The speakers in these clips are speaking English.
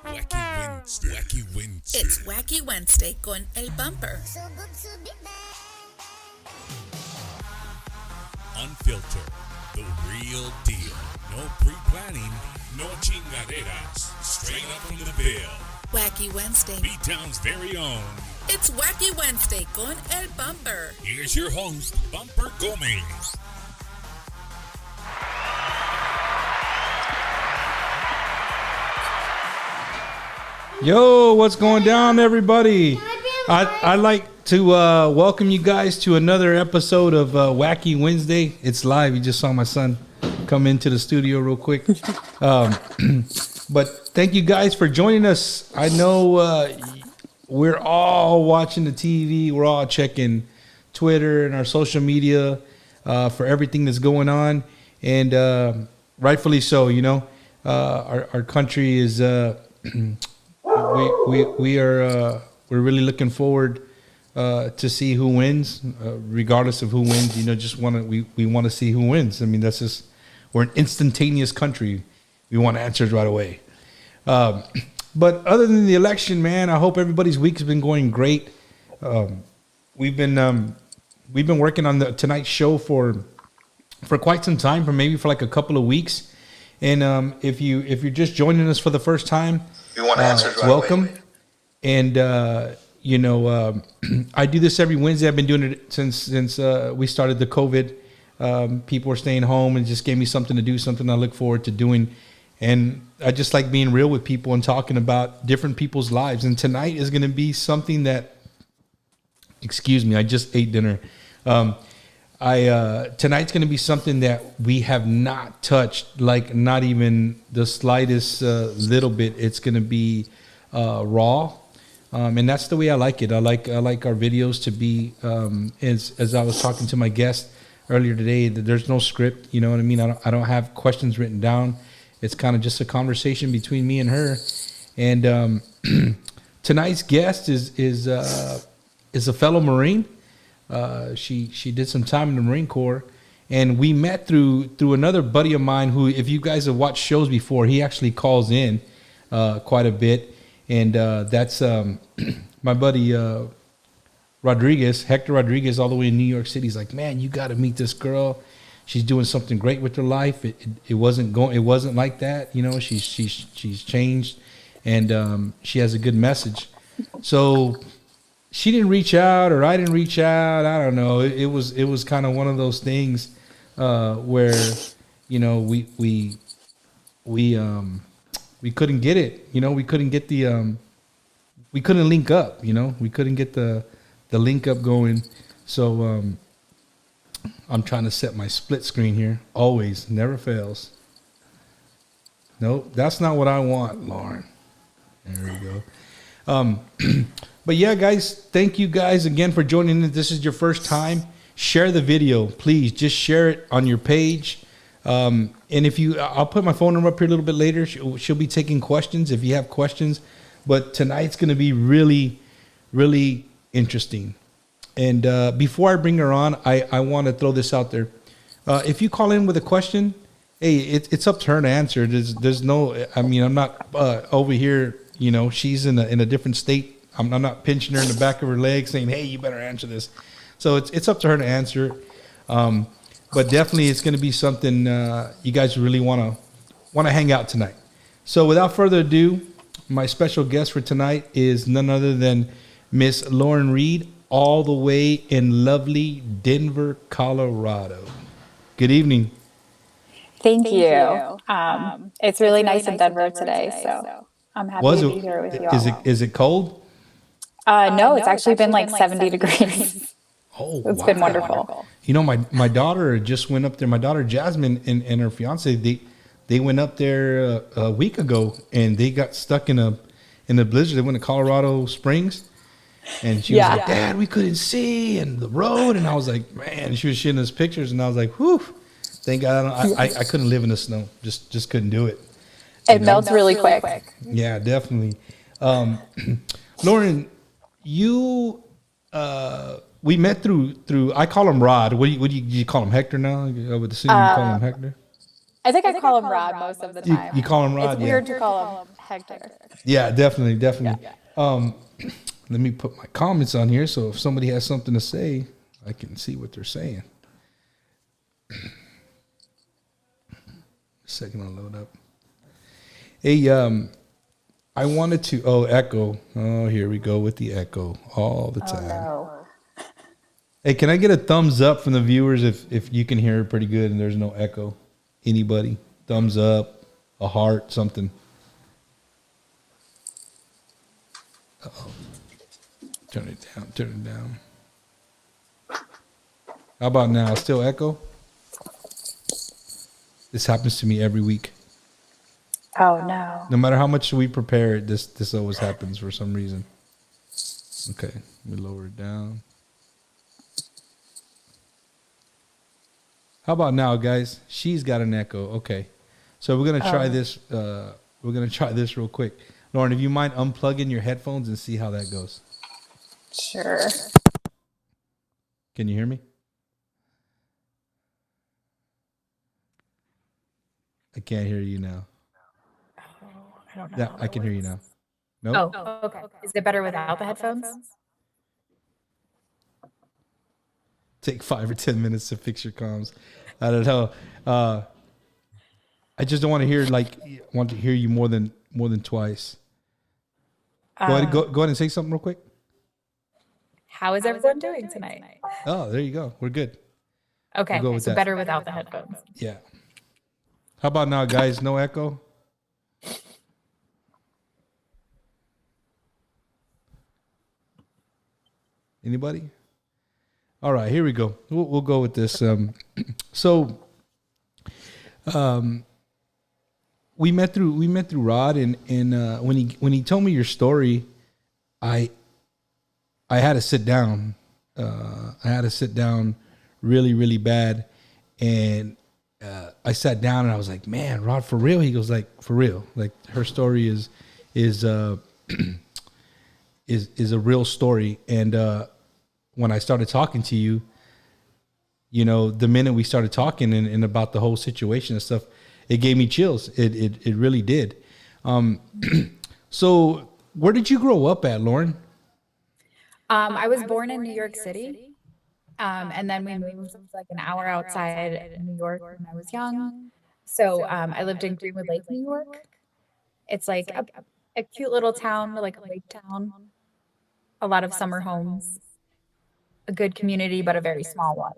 Wacky Wednesday. Wacky Wednesday. It's Wacky Wednesday con El Bumper. Unfiltered. The real deal. No pre-planning. No chingaderas. Straight up from the bill. Wacky Wednesday. B-Town's very own. It's Wacky Wednesday con El Bumper. Here's your host, Bumper Gomez. Yo, what's going down, everybody? I'd like to welcome you guys to another episode of Wacky Wednesday. It's live. You just saw my son come into the studio real quick. But thank you guys for joining us. I know we're all watching the TV. We're all checking Twitter and our social media for everything that's going on. And rightfully so, you know. Our country is... we're really looking forward to see who wins, regardless of who wins. You know, we want to see who wins. I mean, that's just, we're an instantaneous country. We want answers right away. But other than the election, man, I hope everybody's week has been going great. We've been working on the Tonight Show for quite some time, for like a couple of weeks. And if you're just joining us for the first time, we want answers right welcome. away. And I do this every Wednesday. I've been doing it since we started the COVID. People are staying home and just gave me something to do, something I look forward to doing. And I just like being real with people and talking about different people's lives. And tonight is going to be something that, excuse me, I just ate dinner. Tonight's going to be something that we have not touched, like not even the slightest little bit. It's going to be raw, and that's the way I like it. I like our videos to be as I was talking to my guest earlier today. There's no script, you know what I mean. I don't have questions written down. It's kind of just a conversation between me and her. And tonight's guest is a fellow Marine. She did some time in the Marine Corps, and we met through another buddy of mine who, if you guys have watched shows before, he actually calls in quite a bit. And that's my buddy Hector Rodriguez, all the way in New York City. He's like, man, you got to meet this girl. She's doing something great with her life. It wasn't like that, you know. She's changed, and she has a good message. So she didn't reach out, or I didn't reach out. I don't know. It was kind of one of those things where, you know, we couldn't get it. You know, we couldn't get we couldn't link up. You know, we couldn't get the link up going. So I'm trying to set my split screen here. Always, never fails. Nope, that's not what I want, Lauren. There we go. But yeah, guys, thank you guys again for joining in. This is your first time. Share the video, please. Just share it on your page. And I'll put my phone number up here a little bit later. She'll be taking questions if you have questions. But tonight's going to be really, really interesting. And before I bring her on, I want to throw this out there. If you call in with a question, hey, it's up to her to answer. There's no, I mean, I'm not over here. You know, she's in a different state. I'm not pinching her in the back of her leg saying, hey, you better answer this. So it's up to her to answer. But definitely it's going to be something you guys really want to hang out tonight. So without further ado, my special guest for tonight is none other than Miss Lauren Reed, all the way in lovely Denver, Colorado. Good evening. Thank you. It's really nice in Denver today, so I'm happy to be here with you all. Is it cold? No, it's actually been like 70 degrees. Oh, it's been wonderful. You know, my daughter just went up there. My daughter Jasmine and her fiance, they went up there a week ago, and they got stuck in a blizzard. They went to Colorado Springs, and she was like, Dad, we couldn't see, and the road. And I was like, man, she was showing us pictures, and I was like, whew, thank God I couldn't live in the snow. Just couldn't do it. It melts really quick. Yeah, definitely. Lauren, you we met through. I call him Rod. What do you call him? Hector now? I would assume you call him Hector. I think I call him Rod most of the time. You call him Rod. It's weird to call him Hector. Yeah, definitely. Let me put my comments on here so if somebody has something to say, I can see what they're saying. Second, I'll load up. Hey, I wanted to. Oh, echo. Oh, here we go with the echo all the time. No. Hey, can I get a thumbs up from the viewers if you can hear it pretty good and there's no echo? Anybody? Thumbs up, a heart, something. Uh-oh. Turn it down. How about now? Still echo? This happens to me every week. Oh, no. No matter how much we prepare it, this always happens for some reason. Okay, we lower it down. How about now, guys? She's got an echo. Okay, so we're gonna try this. We're gonna try this real quick. Lauren, if you mind unplugging your headphones and see how that goes. Sure. Can you hear me? I can't hear you now. I don't know. Yeah, I can hear you now. Nope. Oh, okay. Is it better without the headphones? Take 5 or 10 minutes to fix your comms. I don't know. I just don't want to hear want to hear you more than twice. Go ahead and say something real quick. How is everyone doing tonight? Oh, there you go. We're good. Okay, we'll go with so that. better without the headphones. Yeah. How about now, guys? No echo? Anybody? All right, here we go. We'll go with this. We met through Rod, and when he told me your story, I had to sit down. I had to sit down really, really bad, and I sat down and I was like, "Man, Rod, for real?" He goes, "Like for real. Like her story is a real story." And when I started talking to you, you know, the minute we started talking and about the whole situation and stuff, it gave me chills. It really did. So where did you grow up at, Lauren? I was born in New York City. And then we moved like an hour outside New York when I was young. So I lived in Greenwood Lake, New York. It's like a cute little town, like a lake town. A lot of summer homes. A good community, but a very small one.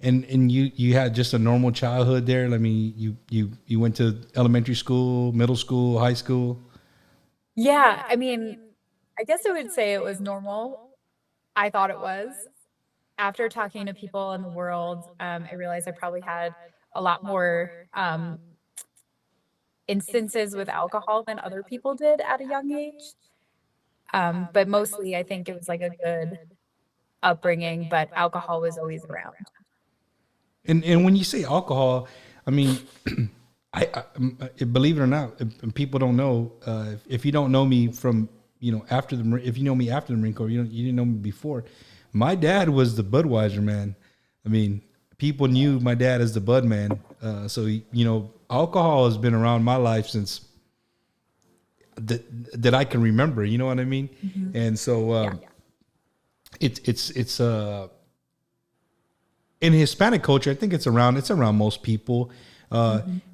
And you had just a normal childhood there? I mean, you went to elementary school, middle school, high school? Yeah, I mean, I guess I would say it was normal. I thought it was. After talking to people in the world, I realized I probably had a lot more instances with alcohol than other people did at a young age. But mostly I think it was like a good upbringing, but alcohol was always around. And when you say alcohol, I mean, I believe it or not, people don't know. If you don't know me from, you know, if you know me after the Marine Corps, you didn't know me before. My dad was the Budweiser man. I mean, people knew my dad as the Bud man. So you know, alcohol has been around my life since that I can remember. You know what I mean? Mm-hmm. And so it's in Hispanic culture, I think it's around most people.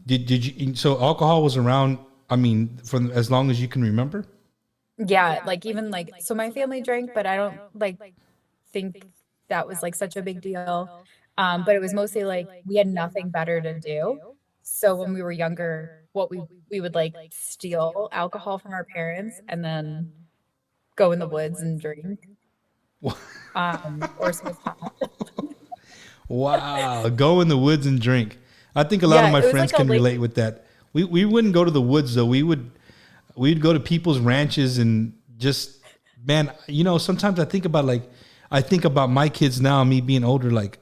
Did you? So alcohol was around. I mean, from as long as you can remember. Yeah, like even like so my family drank, but I don't like think that was like such a big deal. But it was mostly like we had nothing better to do. So when we were younger, what we would like steal alcohol from our parents and then go in the woods and drink. Or smoke pot. Wow, go in the woods and drink. I think a lot of my friends can relate with that. We wouldn't go to the woods though. We'd go to people's ranches and just, man, you know, sometimes I think about my kids now, me being older, like,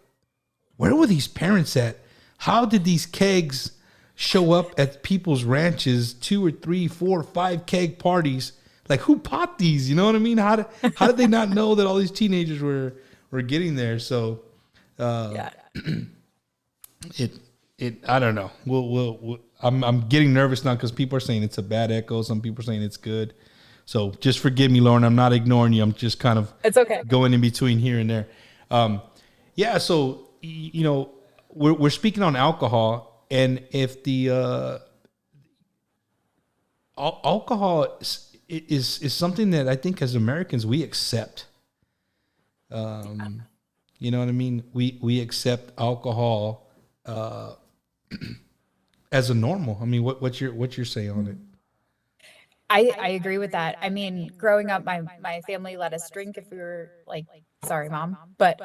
where were these parents at? How did these kegs show up at people's ranches, 2 or 3, 4, 5 keg parties? like who bought these? You know what I mean? How did they not know that all these teenagers were getting there? So Yeah. it I don't know. We'll I'm getting nervous now because people are saying it's a bad echo. Some people are saying it's good. So just forgive me, Lauren. I'm not ignoring you. I'm just kind of It's okay. going in between here and there. Yeah. So you know, we're speaking on alcohol, and if the alcohol is something that I think as Americans we accept. You know what I mean? We accept alcohol as a normal. I mean, what's your say on it? I agree with that. I mean, growing up, my family let us drink if we were like, sorry, mom, but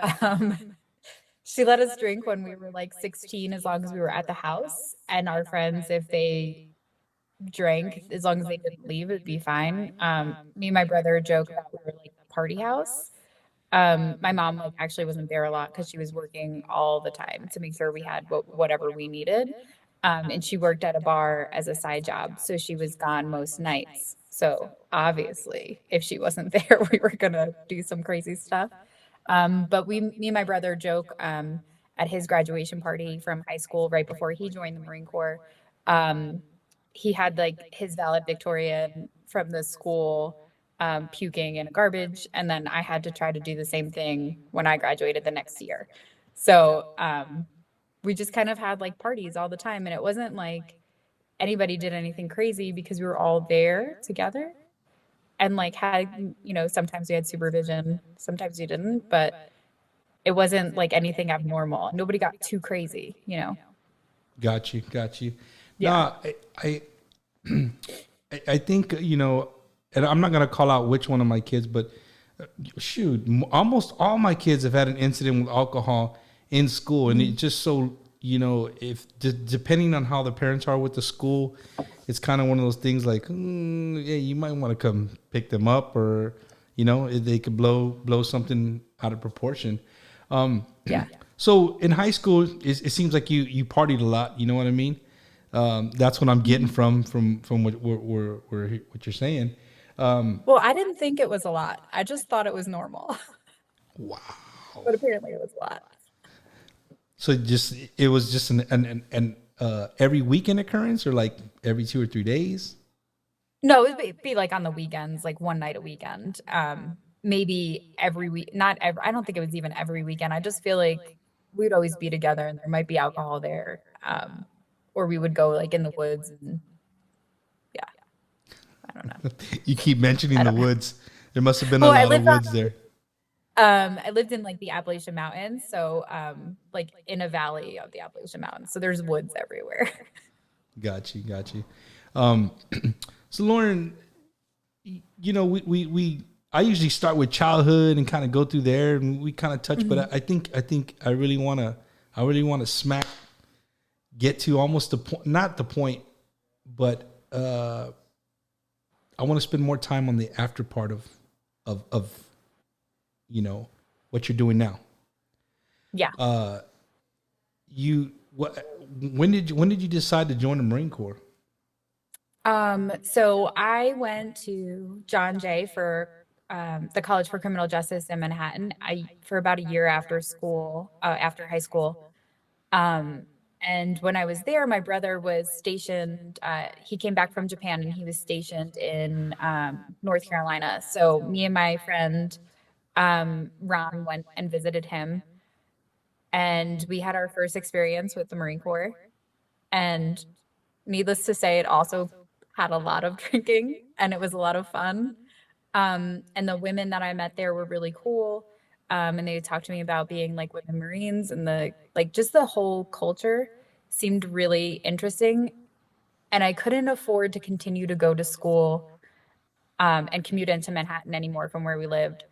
she let us drink when we were like 16, as long as we were at the house. And our friends, if they drank, as long as they didn't leave, it'd be fine. Me and my brother joke about we were like the party house. My mom like actually wasn't there a lot because she was working all the time to make sure we had whatever we needed. And she worked at a bar as a side job, so she was gone most nights. So obviously, if she wasn't there, we were gonna do some crazy stuff. But me and my brother joke at his graduation party from high school right before he joined the Marine Corps. Um, he had like his valedictorian from the school puking in a garbage, and then I had to try to do the same thing when I graduated the next year. So we just kind of had like parties all the time, and it wasn't like anybody did anything crazy because we were all there together and like had, sometimes we had supervision, sometimes we didn't, but it wasn't like anything abnormal. Nobody got too crazy. Got you. Yeah. No, I think and I'm not gonna call out which one of my kids, but shoot, almost all my kids have had an incident with alcohol in school, and it's just so if depending on how the parents are with the school, it's kind of one of those things like, yeah, you might want to come pick them up, or they could blow something out of proportion. Yeah. So in high school, it seems like you partied a lot. You know what I mean? That's what I'm getting from what you're saying. Well, I didn't think it was a lot. I just thought it was normal. Wow. But apparently it was a lot. So it was just an every weekend occurrence, or like every 2 or 3 days? No, it'd be like on the weekends, like one night a weekend. Maybe every week, not every, I don't think it was even every weekend. I just feel like we'd always be together and there might be alcohol there. Or we would go like in the woods and yeah, I don't know. You keep mentioning the woods. There must have been a Well, lot of woods there. I lived in like the Appalachian Mountains, so like in a valley of the Appalachian Mountains. So there's woods everywhere. Got you. So Lauren, I usually start with childhood and kind of go through there, and we kind of touch. But I think I really want to get to almost the point, not the point, but I want to spend more time on the after part of what you're doing now. Yeah. When did you decide to join the Marine Corps? So I went to John Jay for the College for Criminal Justice in Manhattan. For about a year after school, after high school. And when I was there, my brother was stationed. He came back from Japan and he was stationed in North Carolina. So me and my friend Ron went and visited him, and we had our first experience with the Marine Corps. And needless to say, it also had a lot of drinking and it was a lot of fun. And the women that I met there were really cool. And they talked to me about being like women Marines, and just the whole culture seemed really interesting. And I couldn't afford to continue to go to school and commute into Manhattan anymore from where we lived.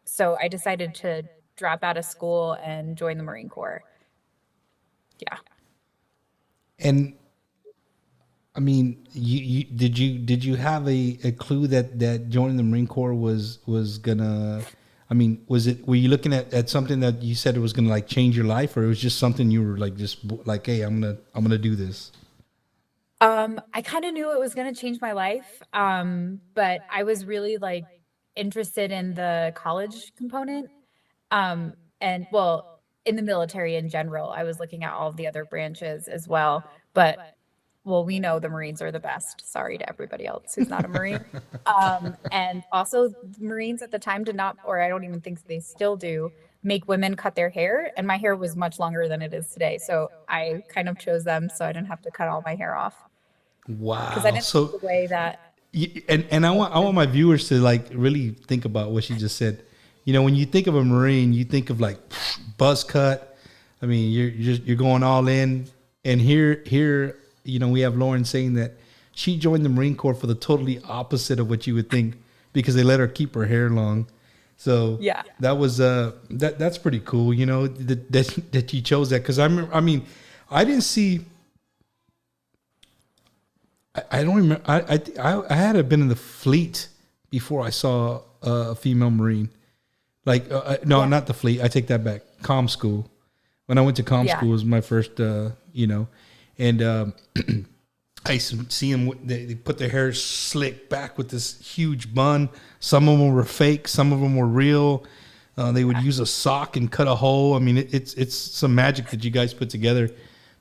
So I decided to drop out of school and join the Marine Corps. Yeah. And I mean, did you have a clue that joining the Marine Corps was gonna? I mean, were you looking at something that you said it was gonna like change your life, or it was just something you were like hey, I'm gonna do this? I kind of knew it was going to change my life. But I was really like interested in the college component. And well, in the military in general, I was looking at all of the other branches as well. But well, we know the Marines are the best. Sorry to everybody else who's not a Marine. And also, the Marines at the time did not, or I don't even think they still do, make women cut their hair. And my hair was much longer than it is today. So I kind of chose them so I didn't have to cut all my hair off because I Wow. didn't like So the way that. and I want my viewers to like really think about what she just said. When you think of a Marine, you think of like buzz cut. I mean, you're going all in. And here, we have Lauren saying that she joined the Marine Corps for the totally opposite of what you would think because they let her keep her hair long. So Yeah. that was that's pretty cool. That you chose that because I mean, I didn't see. I don't remember. I had been in the fleet before I saw a female Marine. Like no, Yeah. not the fleet. I take that back. Comm school. When I went to comm Yeah. school was my first. And I used to see them. They put their hair slick back with this huge bun. Some of them were fake. Some of them were real. They would use a sock and cut a hole. I mean, it's some magic that you guys put together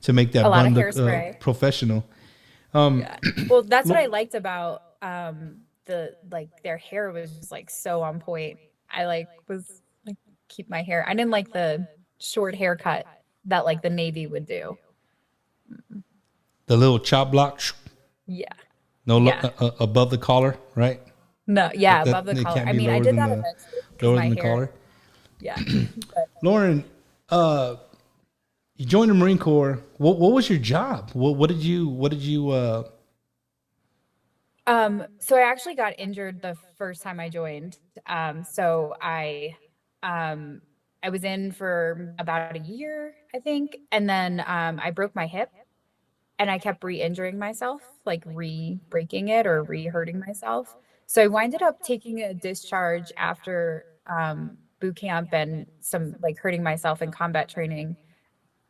to make that A lot bun of look hairspray. professional. Yeah. Well, that's what I liked about the like their hair was just like so on point. I like was like keep my hair. I didn't like the short haircut that like the Navy would do. The little chop block, Yeah. no Yeah. above the collar, right? No, yeah, That above the it collar. can't I be mean, I lower did than that the eventually because my hair, collar. yeah. But, Lauren, you joined the Marine Corps. What was your job? What did you? so I actually got injured the first time I joined. So um, I was in for about a year, I think, and then I broke my hip. And I kept re-injuring myself, like re-breaking it or re-hurting myself. So I winded up taking a discharge after boot camp and some like hurting myself in combat training,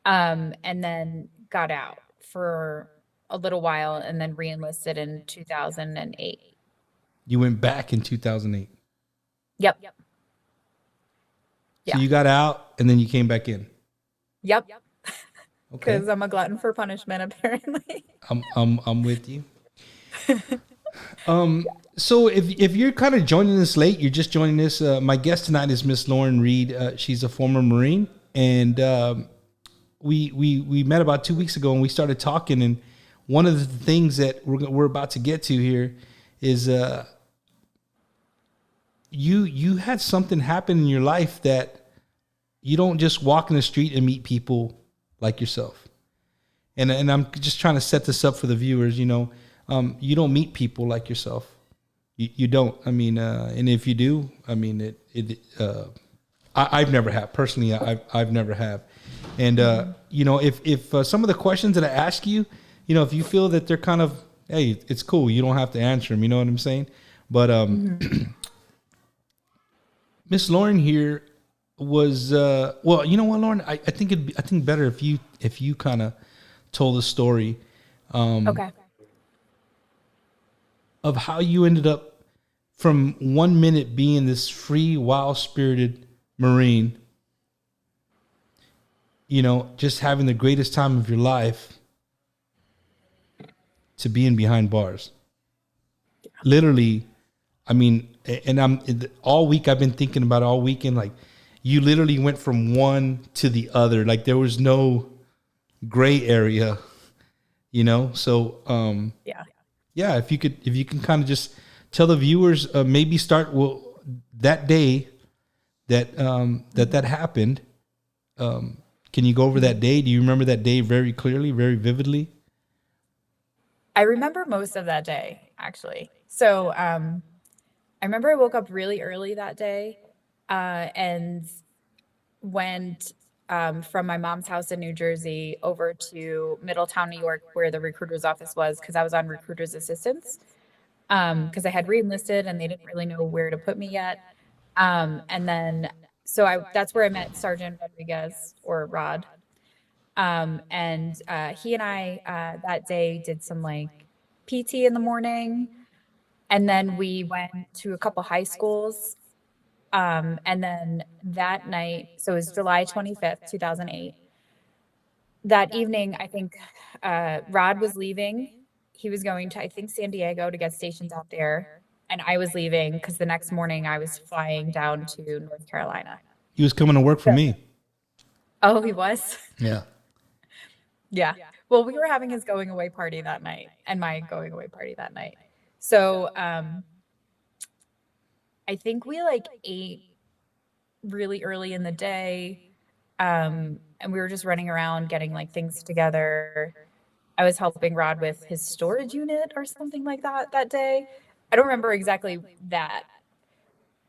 and then got out for a little while and then re-enlisted in 2008. You went back in 2008. Yep. So Yeah. you got out and then you came back in. Yep. Okay, Because I'm a glutton for punishment, apparently. I'm with you. So if you're kind of joining us late, you're just joining us. My guest tonight is Miss Lauren Reed. She's a former Marine, and we met about 2 weeks ago, and we started talking. And one of the things that we're about to get to here is you had something happen in your life that you don't just walk in the street and meet people like yourself. And I'm just trying to set this up for the viewers. You don't meet people like yourself. You don't. I mean, and if you do, I mean, I've never have personally. I've never have. And if some of the questions that I ask you, if you feel that they're kind of, hey, it's cool. You don't have to answer them. You know what I'm saying? But Miss Lauren here was well. You know what, Lauren? I think better if you kind of told the story. Okay. Of how you ended up from 1 minute being this free, wild spirited Marine, just having the greatest time of your life to being behind bars. Literally, I mean, and all week I've been thinking about it all weekend, like you literally went from one to the other. Like there was no gray area, so, Yeah. yeah, if you can kind of just tell the viewers, maybe start that day that happened. Can you go over that day? Do you remember that day very clearly, very vividly? I remember most of that day, actually. So I remember I woke up really early that day and went from my mom's house in New Jersey over to Middletown, New York, where the recruiter's office was, because I was on recruiter's assistance because I had re-enlisted and they didn't really know where to put me yet. And then, so that's where I met Sergeant Rodriguez or Rod. And he and I that day did some like PT in the morning, and then we went to a couple high schools. And then that night, so it was July 25th, 2008. That evening, I think Rod was leaving. He was going to, I think, San Diego to get stationed out there. And I was leaving because the next morning I was flying down to North Carolina. He was coming to work for So, me. oh, he was? Yeah. Yeah. Well, we were having his going away party that night and my going away party that night. So I think we like ate really early in the day. And we were just running around getting like things together. I was helping Rod with his storage unit or something like that that day. I don't remember exactly that.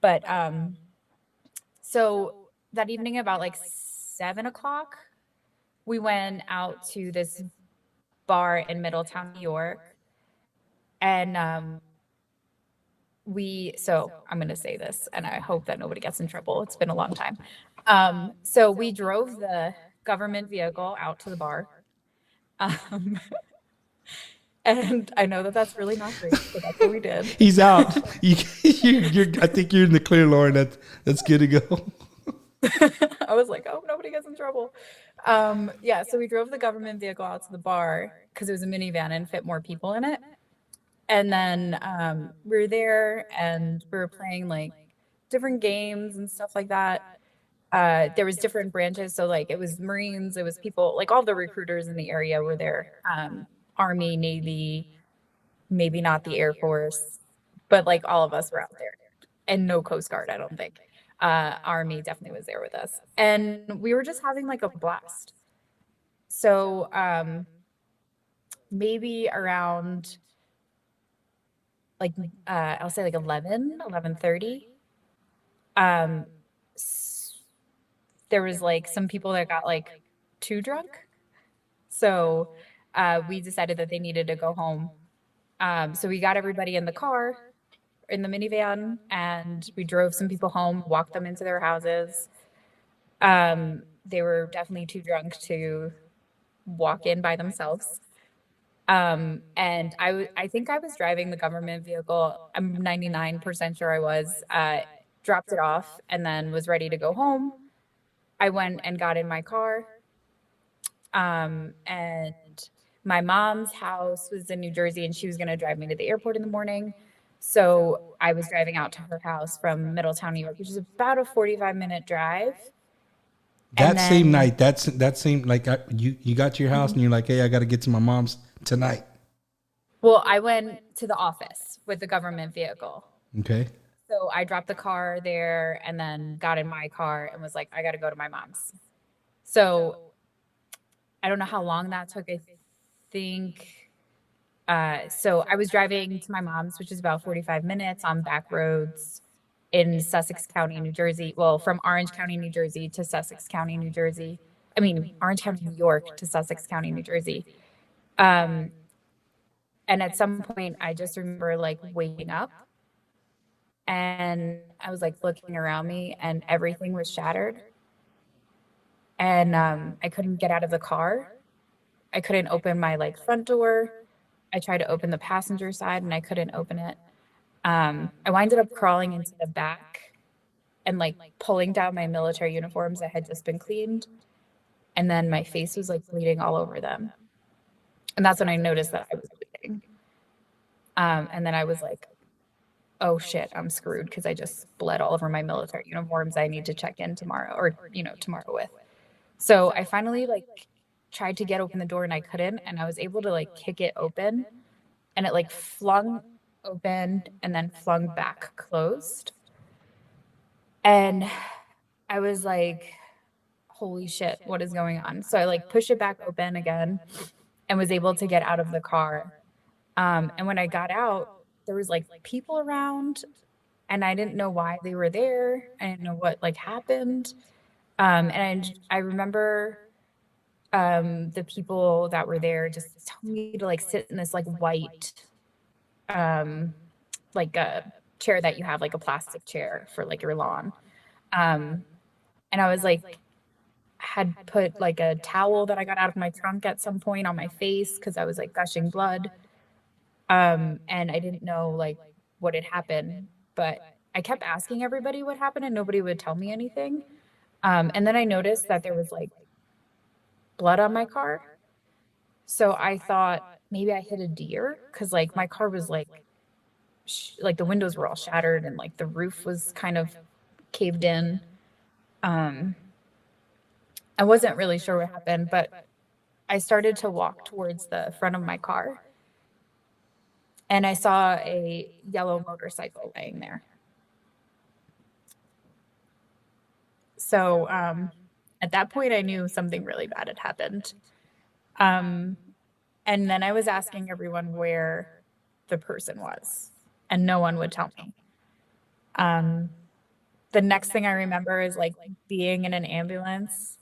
But so that evening about like 7 o'clock, we went out to this bar in Middletown, New York. And so I'm going to say this and I hope that nobody gets in trouble. It's been a long time. So we drove the government vehicle out to the bar. And I know that that's really not great, but that's what we did. He's out. I think you're in the clear, Lauren. That's good to go. I was like, oh, nobody gets in trouble. Yeah, so we drove the government vehicle out to the bar because it was a minivan and fit more people in it. And then we were there and we were playing like different games and stuff like that. There was different branches. So like it was Marines, it was people, like all the recruiters in the area were there. Army, Navy, maybe not the Air Force, but like all of us were out there. And no Coast Guard, I don't think. Army definitely was there with us. And we were just having like a blast. So maybe around like I'll say like 11:30. There was like some people that got like too drunk. So we decided that they needed to go home. So we got everybody in the car, in the minivan, and we drove some people home, walked them into their houses. They were definitely too drunk to walk in by themselves. And I think I was driving the government vehicle. I'm 99% sure I was. Dropped it off and then was ready to go home. I went and got in my car. And my mom's house was in New Jersey and she was going to drive me to the airport in the morning. So I was driving out to her house from Middletown, New York, which is about a 45-minute drive. That same night, that same like you got to your house and you're like, hey, I got to get to my mom's tonight. Well, I went to the office with the government vehicle. Okay. So I dropped the car there and then got in my car and was like, I got to go to my mom's. So I don't know how long that took. I think. So I was driving to my mom's, which is about 45 minutes on back roads in Sussex County, New Jersey. Well, from Orange County, New Jersey to Sussex County, New Jersey. I mean, Orange County, New York to Sussex County, New Jersey. And at some point, I just remember like waking up and I was like looking around me and everything was shattered. And I couldn't get out of the car. I couldn't open my like front door. I tried to open the passenger side and I couldn't open it. I winded up crawling into the back and like pulling down my military uniforms that had just been cleaned. And then my face was like bleeding all over them. And that's when I noticed that I was bleeding. And then I was like, oh shit, I'm screwed because I just bled all over my military uniforms. I need to check in tomorrow or, tomorrow with. So I finally like tried to get open the door and I couldn't. And I was able to like kick it open and it like flung open and then flung back closed. And I was like, holy shit, what is going on? So I like pushed it back open again and was able to get out of the car. And when I got out, there was like people around and I didn't know why they were there. I didn't know what like happened. And I remember the people that were there just telling me to like sit in this like white, like a chair that you have, like a plastic chair for like your lawn. And I was like, had put like a towel that I got out of my trunk at some point on my face because I was like gushing blood. And I didn't know like what had happened, but I kept asking everybody what happened and nobody would tell me anything. And then I noticed that there was like blood on my car. So I thought maybe I hit a deer because like my car was like the windows were all shattered and like the roof was kind of caved in. Um, I wasn't really sure what happened, but I started to walk towards the front of my car and I saw a yellow motorcycle laying there. So at that point, I knew something really bad had happened. Um, and then I was asking everyone where the person was, and no one would tell me. The next thing I remember is like being in an ambulance,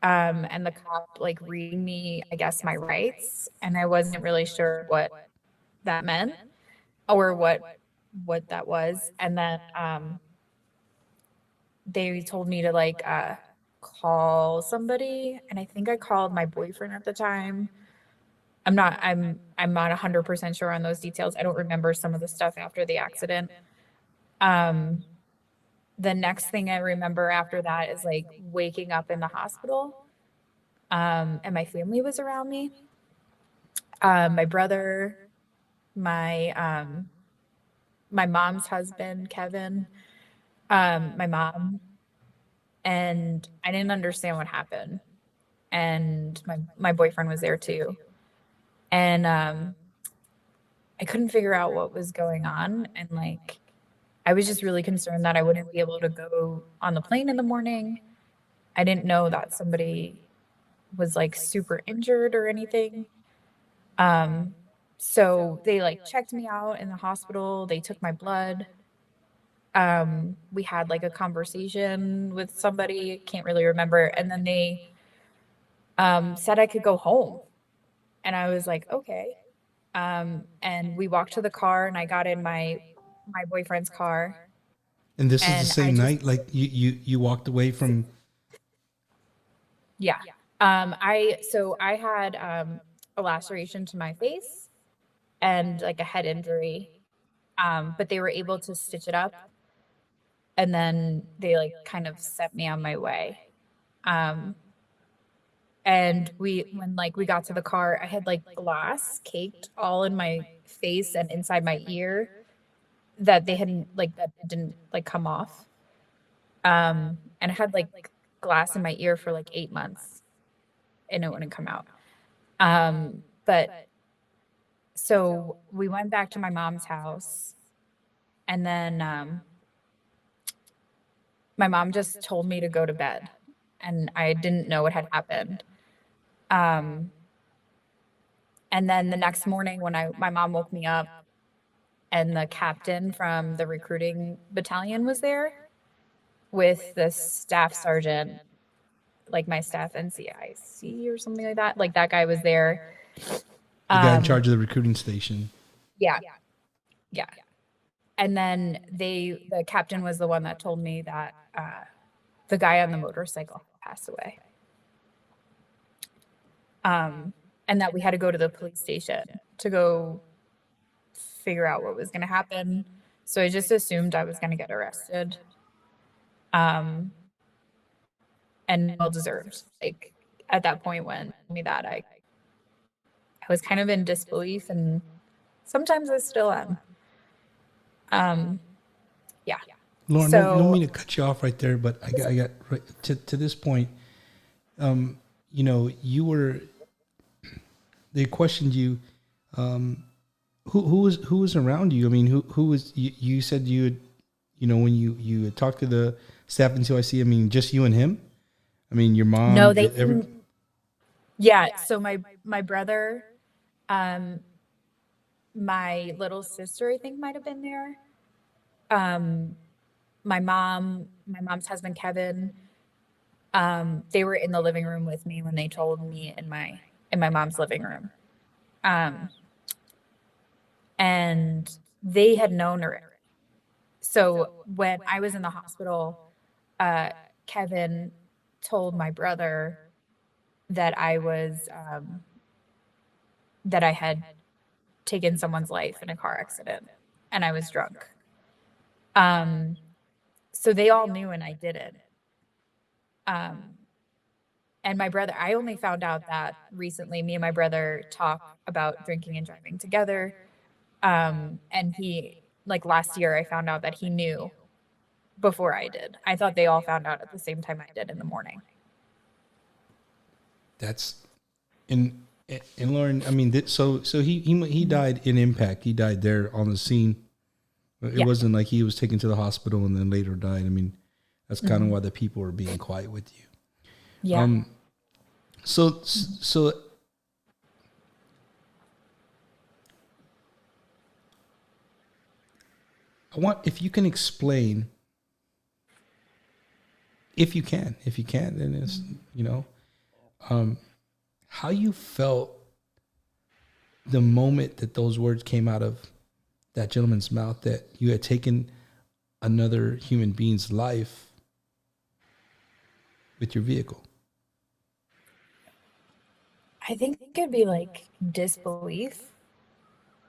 and the cop like reading me, I guess, my rights, and I wasn't really sure what that meant or what that was. And then they told me to like call somebody, and I think I called my boyfriend at the time. I'm not 100% sure on those details. I don't remember some of the stuff after the accident. Um the next thing I remember after that is like waking up in the hospital. And my family was around me. My brother, my my mom's husband, Kevin, my mom, and I didn't understand what happened. And my boyfriend was there too. And I couldn't figure out what was going on. And like, I was just really concerned that I wouldn't be able to go on the plane in the morning. I didn't know that somebody was like super injured or anything. Um, so they like checked me out in the hospital. They took my blood. We had like a conversation with somebody, can't really remember. And then they said I could go home. And I was like, okay. And we walked to the car and I got in my boyfriend's car And this is the and I same just night, like you walked away from. yeah. I had a laceration to my face and like a head injury. But they were able to stitch it up and then they like kind of sent me on my way. Um and when like we got to the car, I had like glass caked all in my face and inside my ear that they hadn't like that didn't like come off. And I had like glass in my ear for like 8 months and it wouldn't come out. But so we went back to my mom's house and then my mom just told me to go to bed and I didn't know what had happened. Um, and then the next morning when my mom woke me up and the captain from the recruiting battalion was there with the staff sergeant, like my staff NCIC or something like that. Like that guy was there. The guy in charge of the recruiting station. Yeah. Yeah. And then the captain was the one that told me that the guy on the motorcycle passed away. And that we had to go to the police station to go figure out what was going to happen. So I just assumed I was going to get arrested. And well deserved. Like at that point when me that I was kind of in disbelief and sometimes I still am. Yeah. Lauren, So, no mean to cut you off right there, but I got right to this point. You were. They questioned you. Who was around you? I mean, who was you said you had, when you had talked to the staff in CYC. I mean, just you and him. I mean, your mom. No, they didn't. Yeah. So my brother, my little sister, I think might have been there. My mom's husband, Kevin, they were in the living room with me when they told me in my mom's living room. And they had known her. So when I was in the hospital, Kevin told my brother that that I had taken someone's life in a car accident and I was drunk. So they all knew and I didn't. Um, and my brother, I only found out that recently. Me and my brother talk about drinking and driving together. And he, like last year, I found out that he knew before I did. I thought they all found out at the same time I did in the morning. That's and Lauren. I mean, so he died in impact. He died there on the scene. It Yeah. wasn't like he was taken to the hospital and then later died. I mean, that's kind of why the people were being quiet with you. Yeah. So I want, if you can explain, if you can, then it's, how you felt the moment that those words came out of that gentleman's mouth, that you had taken another human being's life with your vehicle. I think it'd be like disbelief.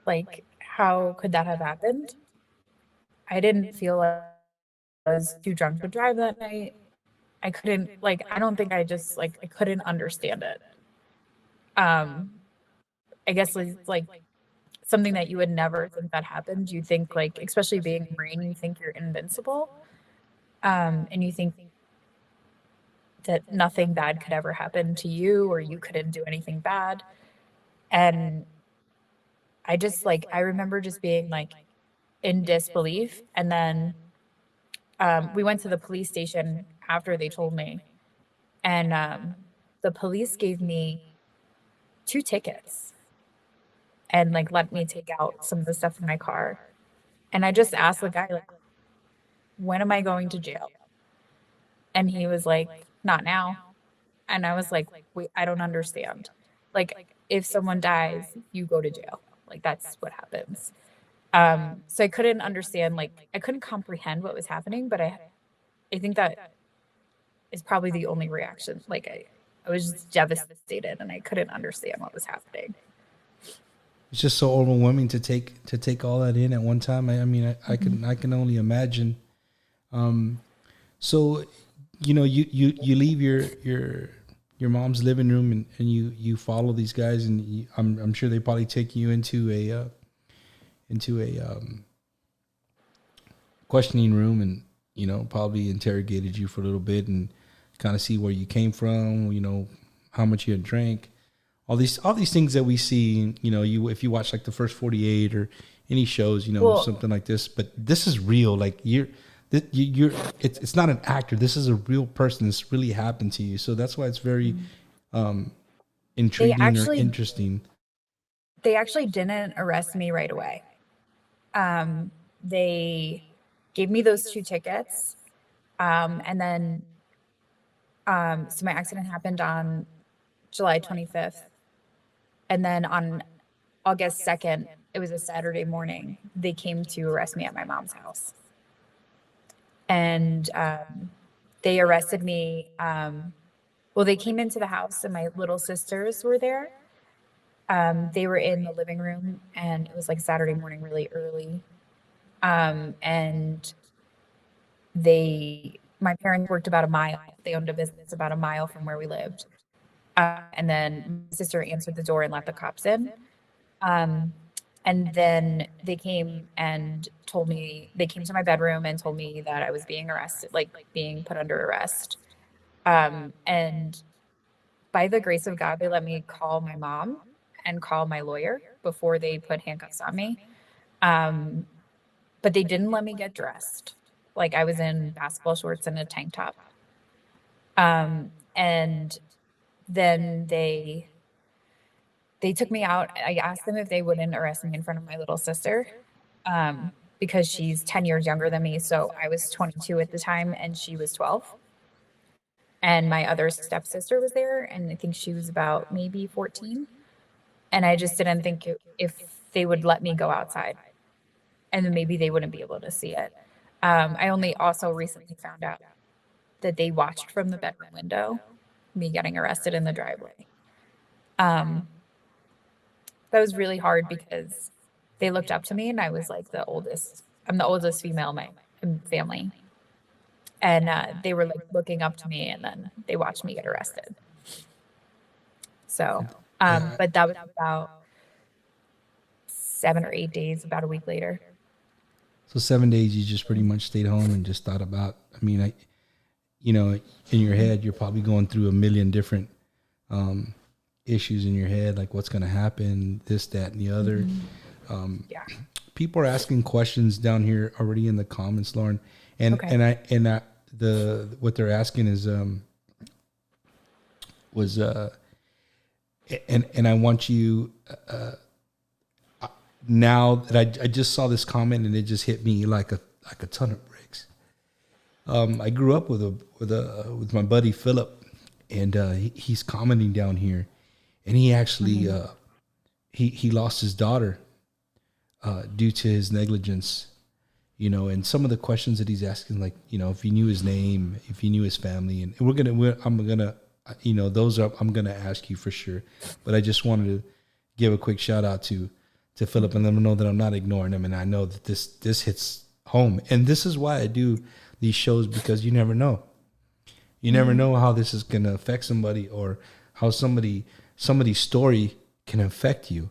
Like, how could that have happened? I didn't feel like I was too drunk to drive that night. I couldn't, like, I don't think I just, like, I couldn't understand it. I guess it's like something that you would never think that happened. You think, like, especially being a Marine, you think you're invincible. And you think that nothing bad could ever happen to you or you couldn't do anything bad. And I just, like, I remember just being like in disbelief. And then we went to the police station after they told me. And the police gave me 2 tickets and like let me take out some of the stuff in my car. And I just asked the guy, like, when am I going to jail? And he was like, not now. And I was like, wait, I don't understand. Like, if someone dies, you go to jail. Like, that's what happens. So I couldn't understand, like, I couldn't comprehend what was happening, but I think that is probably the only reaction. Like, I was just devastated and I couldn't understand what was happening. It's just so overwhelming to take all that in at one time. I mean, I can only imagine. So, you leave your mom's living room and you follow these guys, and I'm sure they probably take you into a questioning room, and probably interrogated you for a little bit and kind of see where you came from, how much you had drank, all these things that we see, if you watch like the first 48 or any shows, Well, something like this. But this is real. Like it's not an actor. This is a real person. This really happened to you. So that's why it's very intriguing or interesting. They actually didn't arrest me right away. They gave me those 2 tickets. And then, so my accident happened on July 25th. And then on August 2nd, it was a Saturday morning, they came to arrest me at my mom's house. And they arrested me. Well, they came into the house and my little sisters were there. They were in the living room and it was like Saturday morning, really early. And my parents worked about a mile. They owned a business about a mile from where we lived. And then my sister answered the door and let the cops in. And then they came and told me, they came to my bedroom and told me that I was being arrested, like being put under arrest. And by the grace of God, they let me call my mom and call my lawyer before they put handcuffs on me. But they didn't let me get dressed. Like, I was in basketball shorts and a tank top. And then they took me out. I asked them if they wouldn't arrest me in front of my little sister, because she's 10 years younger than me. So I was 22 at the time and she was 12. And my other stepsister was there, and I think she was about maybe 14. And I just didn't think if they would let me go outside, and then maybe they wouldn't be able to see it. I only also recently found out that they watched from the bedroom window, me getting arrested in the driveway. Um, that was really hard because they looked up to me and I was like the oldest. I'm the oldest female in my family. And they were like looking up to me and then they watched me get arrested. So, but that was about 7 or 8 days, about a week later. So 7 days, you just pretty much stayed home and just thought about, I mean, you know, in your head, you're probably going through a million different issues in your head, like what's going to happen, this, that, and the other. Yeah. People are asking questions down here already in the comments, Lauren, and Okay. what they're asking is and I want you now that I just saw this comment and it just hit me like a ton of bricks. I grew up with my buddy Philip, and he's commenting down here, and he actually he lost his daughter due to his negligence, you know, and some of the questions that he's asking, like, you know, if he knew his name, if he knew his family, and I'm gonna, you know, I'm gonna ask you for sure, but I just wanted to give a quick shout out to Philip and let him know that I'm not ignoring him, and I know that this hits home, and this is why I do these shows, because you never know. You never know how this is going to affect somebody, or how somebody's story can affect you.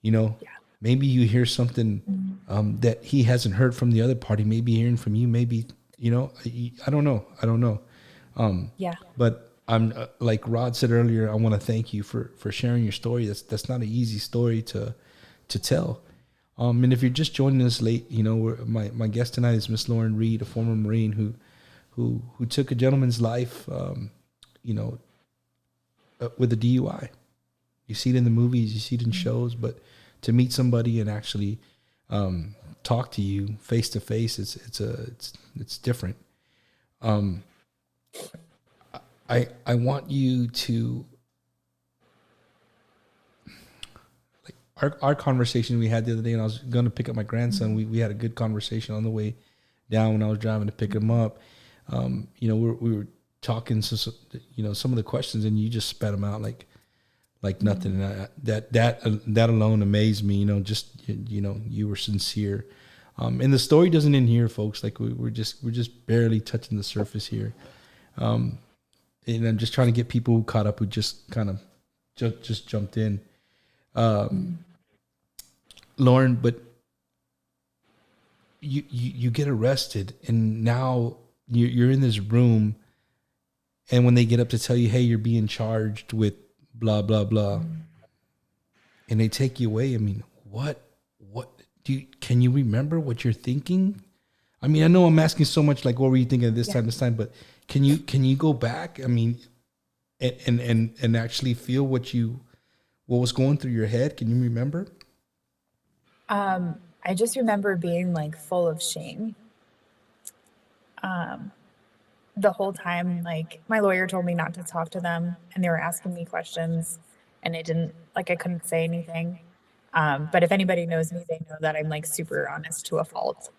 You know, maybe you hear something that he hasn't heard from the other party. Maybe hearing from you. Maybe, you know, I don't know. But I'm like Rod said earlier. I want to thank you for sharing your story. That's not an easy story to tell. And if you're just joining us late, you know, my guest tonight is Miss Lauren Reed, a former Marine who took a gentleman's life, you know, with a DUI. You see it in the movies, you see it in shows, but to meet somebody and actually talk to you face to face, it's different. I want you to, like, our conversation we had the other day, and I was going to pick up my grandson. We had a good conversation on the way down when I was driving to pick him up. You know, we were talking, so, you know, some of the questions, and you just spat them out like nothing. And that alone amazed me. You know, just, you know, you were sincere. And the story doesn't end here, folks. Like we're just barely touching the surface here. And I'm just trying to get people who caught up, who just kind of just jumped in. Lauren, but you get arrested, and now you're in this room, and when they get up to tell you, hey, you're being charged with blah blah blah, and they take you away. I mean, what can you remember what you're thinking? I mean, I know I'm asking so much, like, what were you thinking at this time, but can you go back? I mean, and actually feel what was going through your head? Can you remember? I just remember being like full of shame. The whole time, like, my lawyer told me not to talk to them, and they were asking me questions, and it didn't, like, I couldn't say anything. But if anybody knows me, they know that I'm like super honest to a fault.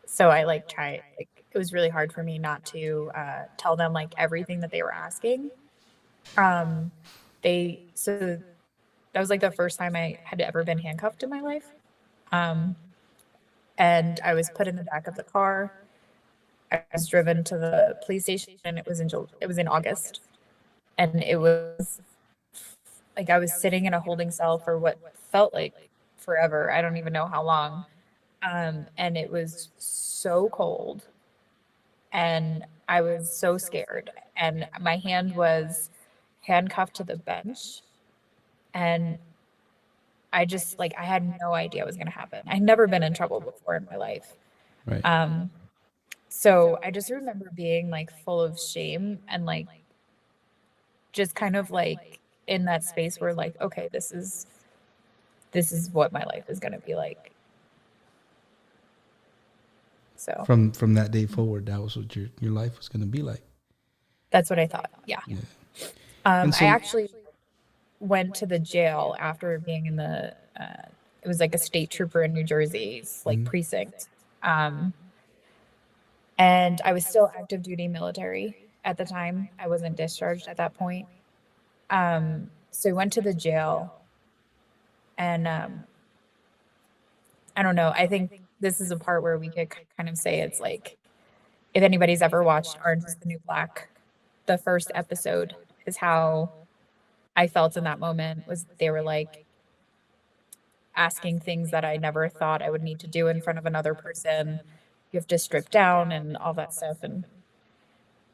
So I like it was really hard for me not to tell them like everything that they were asking. So that was like the first time I had ever been handcuffed in my life. And I was put in the back of the car. I was driven to the police station, and it was in August, and it was like I was sitting in a holding cell for what felt like forever. I don't even know how long. And it was so cold, and I was so scared, and my hand was handcuffed to the bench, and I just, like, I had no idea what was going to happen. I'd never been in trouble before in my life. Right. So I just remember being like full of shame and like just kind of like in that space where, like, okay, this is what my life is going to be like. So From that day forward, that was what your life was going to be like. that's what I thought. Yeah. And so, I actually went to the jail after being in the it was like a state trooper in New Jersey's like precinct. And I was still active duty military at the time. I wasn't discharged at that point. So I went to the jail and I don't know. I think this is a part where we could kind of say it's like if anybody's ever watched Orange is the New Black, the first episode is how I felt in that moment was they were like asking things that I never thought I would need to do in front of another person. You have to strip down and all that stuff. And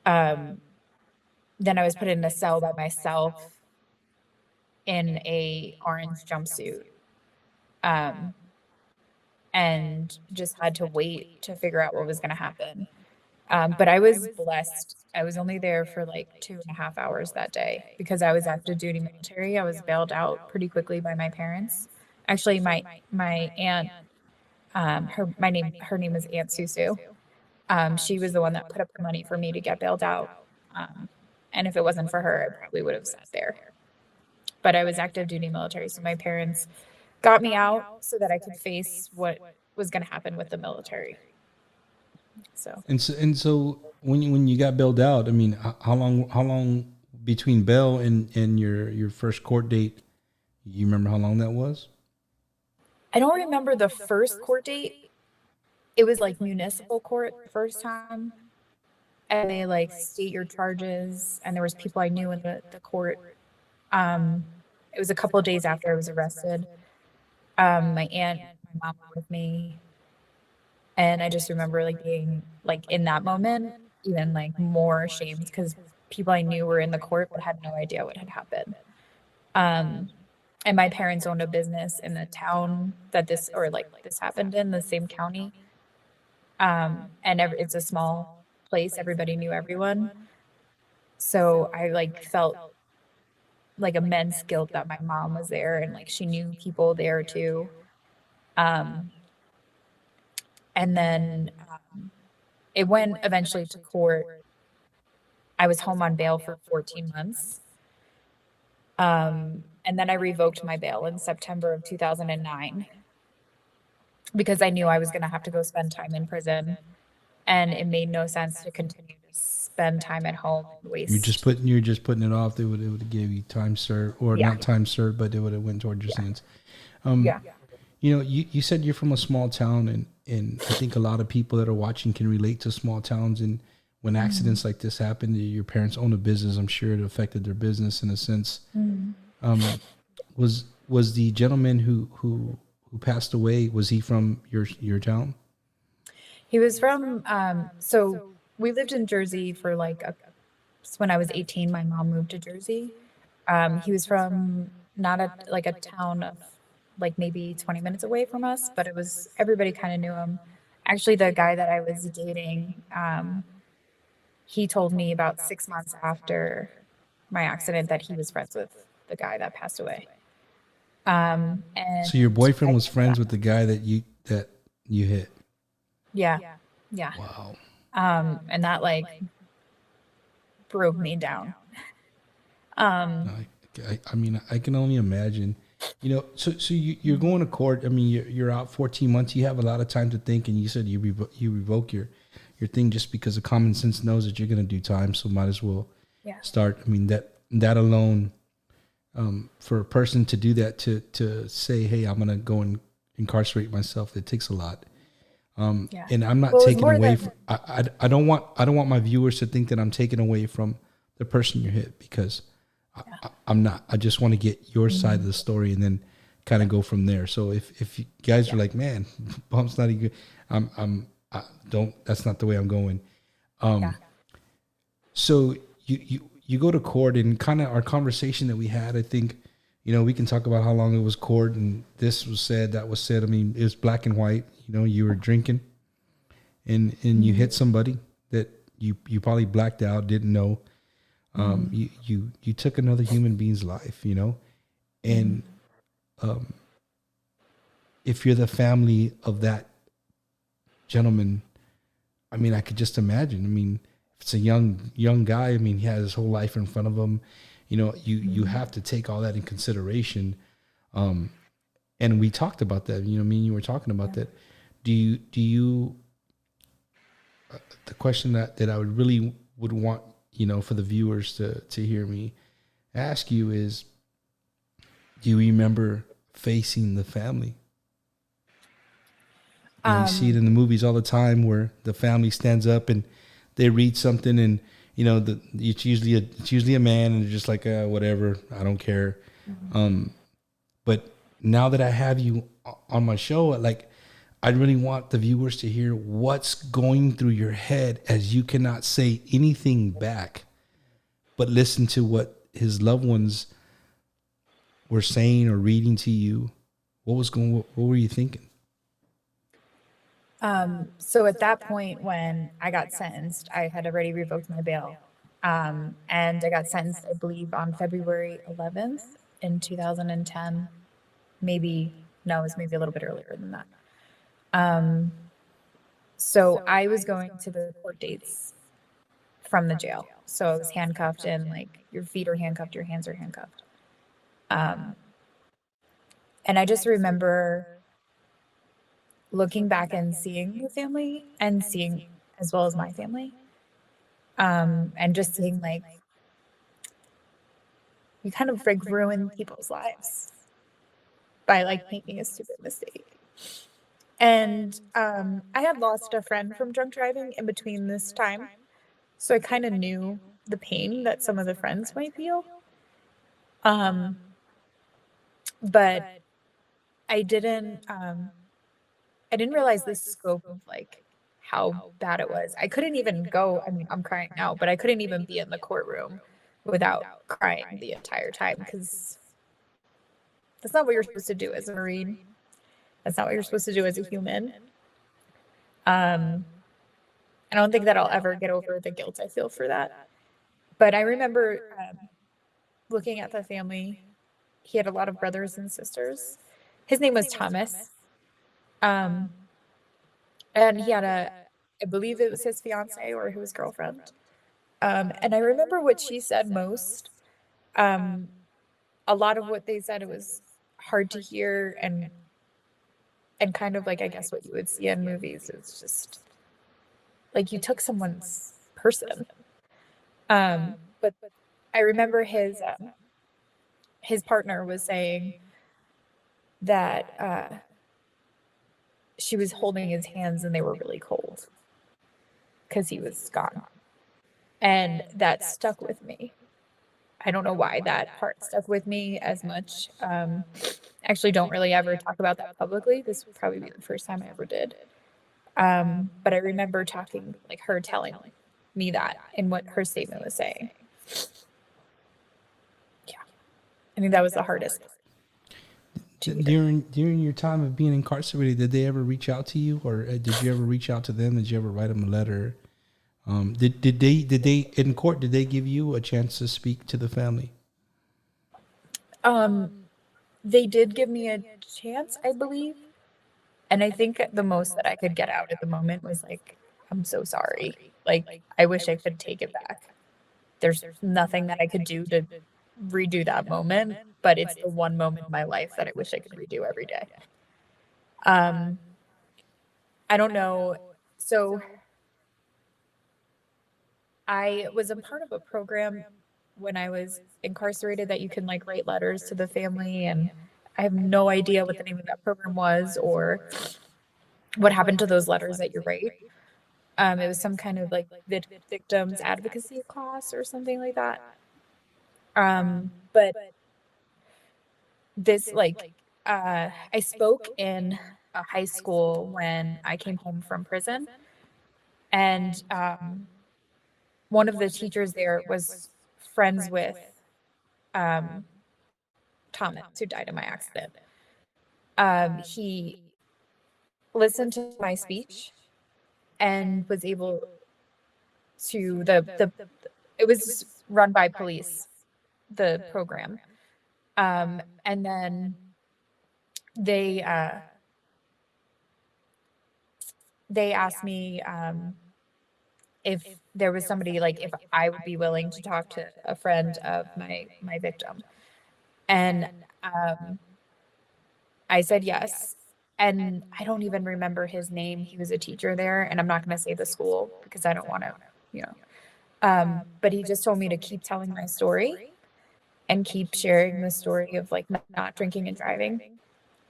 um, then I was put in a cell by myself in a orange jumpsuit. Um, and just had to wait to figure out what was going to happen. But I was blessed. I was only there for like 2.5 hours that day because I was active duty military. I was bailed out pretty quickly by my parents. Actually, my aunt, her name was Aunt Susu. She was the one that put up the money for me to get bailed out. And if it wasn't for her, I probably would have sat there. But I was active duty military, so my parents got me out so that I could face what was going to happen with the military. So And so when you got bailed out, I mean, how long between bail and your first court date? You remember how long that was? I don't remember the first court date. It was like municipal court the first time. And they like state your charges. And there was people I knew in the court. It was a couple of days after I was arrested. My aunt, my mom were with me. And I just remember like being like in that moment, even like more ashamed because people I knew were in the court but had no idea what had happened. And my parents owned a business in the town that this or like this happened in the same county. And it's a small place. Everybody knew everyone. So I like felt like immense guilt that my mom was there and like she knew people there too. Um, and then it went eventually to court. I was home on bail for 14 months. And then I revoked my bail in September of 2009 because I knew I was going to have to go spend time in prison. And it made no sense to continue to spend time at home and waste. You're just putting it off. It would have gave you time served, or Yeah. not time served, but it would have went towards your sentence. Yeah. You know, you said you're from a small town, and I think a lot of people that are watching can relate to small towns. And when accidents like this happen, your parents own a business. I'm sure it affected their business in a sense. Was the gentleman who passed away? Was he from your town? He was from, so we lived in Jersey for when I was 18, my mom moved to Jersey. He was from not a town of like maybe 20 minutes away from us, but everybody kind of knew him. Actually, the guy that I was dating, he told me about 6 months after my accident that he was friends with the guy that passed away. And So your boyfriend was friends with the guy that you hit. yeah. Yeah. Wow. And that like broke me down. I mean, I can only imagine. You know, so you're going to court. I mean, you're out 14 months. You have a lot of time to think, and you said you revoke your thing just because the common sense knows that you're going to do time, so might as well start. I mean, that alone, for a person to do that, to say, hey, I'm going to go and incarcerate myself, it takes a lot. And I'm not taking away from. I don't want my viewers to think that I'm taking away from the person you hit, because I'm not. I just want to get your side of the story and then kind of go from there. So if you guys are like, man, bump's not even good, that's not the way I'm going. So you go to court, and kind of our conversation that we had, I think, you know, we can talk about how long it was court and this was said, that was said. I mean, it was black and white. You know, you were drinking and you hit somebody that you probably blacked out, didn't know. You took another human being's life, you know, and if you're the family of that gentleman, I mean, I could just imagine. I mean, if it's a young guy, I mean, he has his whole life in front of him. You know, you have to take all that in consideration. And we talked about that. You know, me and you were talking about that. Do you the question that I would want, for the viewers to hear me ask you is, do you remember facing the family? You see it in the movies all the time where the family stands up and they read something, and it's usually a man, and they're just like, whatever, I don't care. But now that I have you on my show, like, I really want the viewers to hear what's going through your head as you cannot say anything back, but listen to what his loved ones were saying or reading to you. What were you thinking? So at that point, when I got sentenced, I had already revoked my bail. And I got sentenced, I believe, on February 11th in 2010. Maybe, no, it was maybe a little bit earlier than that. So I was going to the court dates from the jail. So I was handcuffed, and like your feet are handcuffed, your hands are handcuffed. And I just remember looking back and seeing the family and seeing as well as my family. And just seeing like you kind of like ruin people's lives by like making a stupid mistake. And I had lost a friend from drunk driving in between this time. So I kind of knew the pain that some of the friends might feel. But I didn't realize the scope of like how bad it was. I couldn't even go, I mean, I'm crying now, but I couldn't even be in the courtroom without crying the entire time, because that's not what you're supposed to do as a Marine. That's not what you're supposed to do as a human. I don't think that I'll ever get over the guilt I feel for that. But I remember looking at the family. He had a lot of brothers and sisters. His name was Thomas. And he had I believe it was his fiance or his girlfriend. And I remember what she said most. A lot of what they said, it was hard to hear, and kind of like, I guess, what you would see in movies. It's just like you took someone's person. But I remember his partner was saying that she was holding his hands and they were really cold because he was gone. And that stuck with me. I don't know why that part stuck with me as much. Actually don't really ever talk about that publicly. This would probably be the first time I ever did. But I remember like her telling me that and what her statement was saying. Yeah. I think that was the hardest part. During your time of being incarcerated, did they ever reach out to you, or did you ever reach out to them? Did you ever write them a letter? Did they in court? Did they give you a chance to speak to the family? They did give me a chance, I believe, and I think the most that I could get out at the moment was like, "I'm so sorry. Like, I wish I could take it back. There's nothing that I could do to redo that moment, but it's the one moment in my life that I wish I could redo every day." I don't know. So I was a part of a program when I was incarcerated that you can like write letters to the family, and I have no idea what the name of that program was or what happened to those letters that you write. It was some kind of like victims advocacy class or something like that. But this like I spoke in a high school when I came home from prison, and one of the teachers there was friends with Thomas, who died in my accident. He listened to my speech and was able to it was run by police, the program. And then they asked me if there was somebody, like if I would be willing to talk to a friend of my victim. And I said yes. And I don't even remember his name. He was a teacher there, and I'm not going to say the school because I don't want to, you know. But he just told me to keep telling my story and keep sharing the story of like not drinking and driving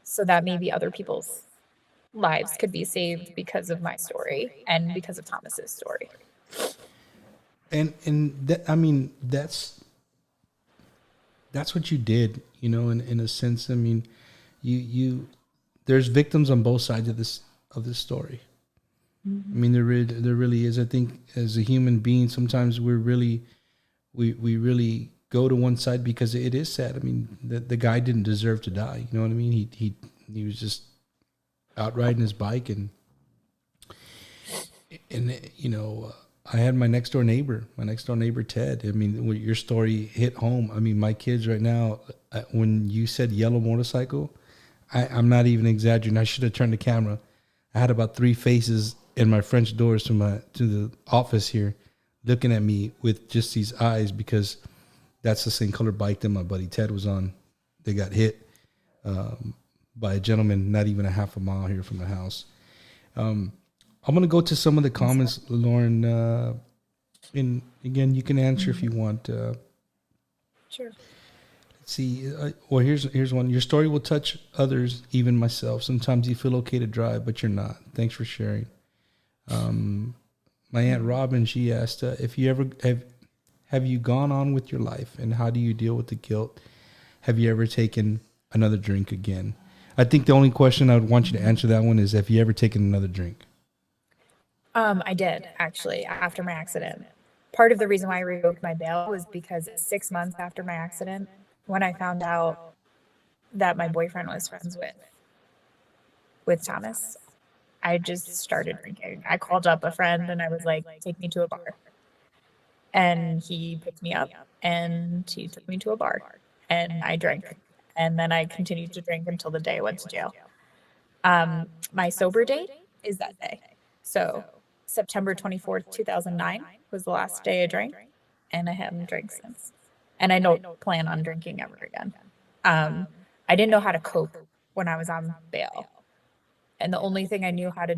so that maybe other people's lives could be saved because of my story and because of Thomas's story. And that, I mean, that's what you did, you know, in a sense. I mean, you there's victims on both sides of this story. I mean, there really is. I think as a human being, sometimes we really go to one side because it is sad. I mean, the guy didn't deserve to die. You know what I mean? He was just out riding his bike, and you know, I had my next door neighbor Ted. I mean, when your story hit home, I mean, my kids right now, when you said yellow motorcycle, I'm not even exaggerating. I should have turned the camera. I had about 3 faces in my French doors to the office here, looking at me with just these eyes, because that's the same color bike that my buddy Ted was on. They got hit by a gentleman not even a half a mile here from the house. I'm going to go to some of the comments, Lauren. And again, you can answer if you want. Sure. Let's see. Well, here's one. Your story will touch others, even myself. Sometimes you feel okay to drive, but you're not. Thanks for sharing. My Aunt Robin, she asked, if you ever have you gone on with your life, and how do you deal with the guilt? Have you ever taken another drink again? I think the only question I would want you to answer that one is, have you ever taken another drink? I did actually after my accident. Part of the reason why I revoked my bail was because 6 months after my accident, when I found out that my boyfriend was friends with Thomas, I just started drinking. I called up a friend and I was like, take me to a bar. And he picked me up and he took me to a bar and I drank. And then I continued to drink until the day I went to jail. My sober date is that day. So September 24th, 2009 was the last day I drank, and I haven't drank since. And I don't plan on drinking ever again. I didn't know how to cope when I was on bail. And the only thing I knew how to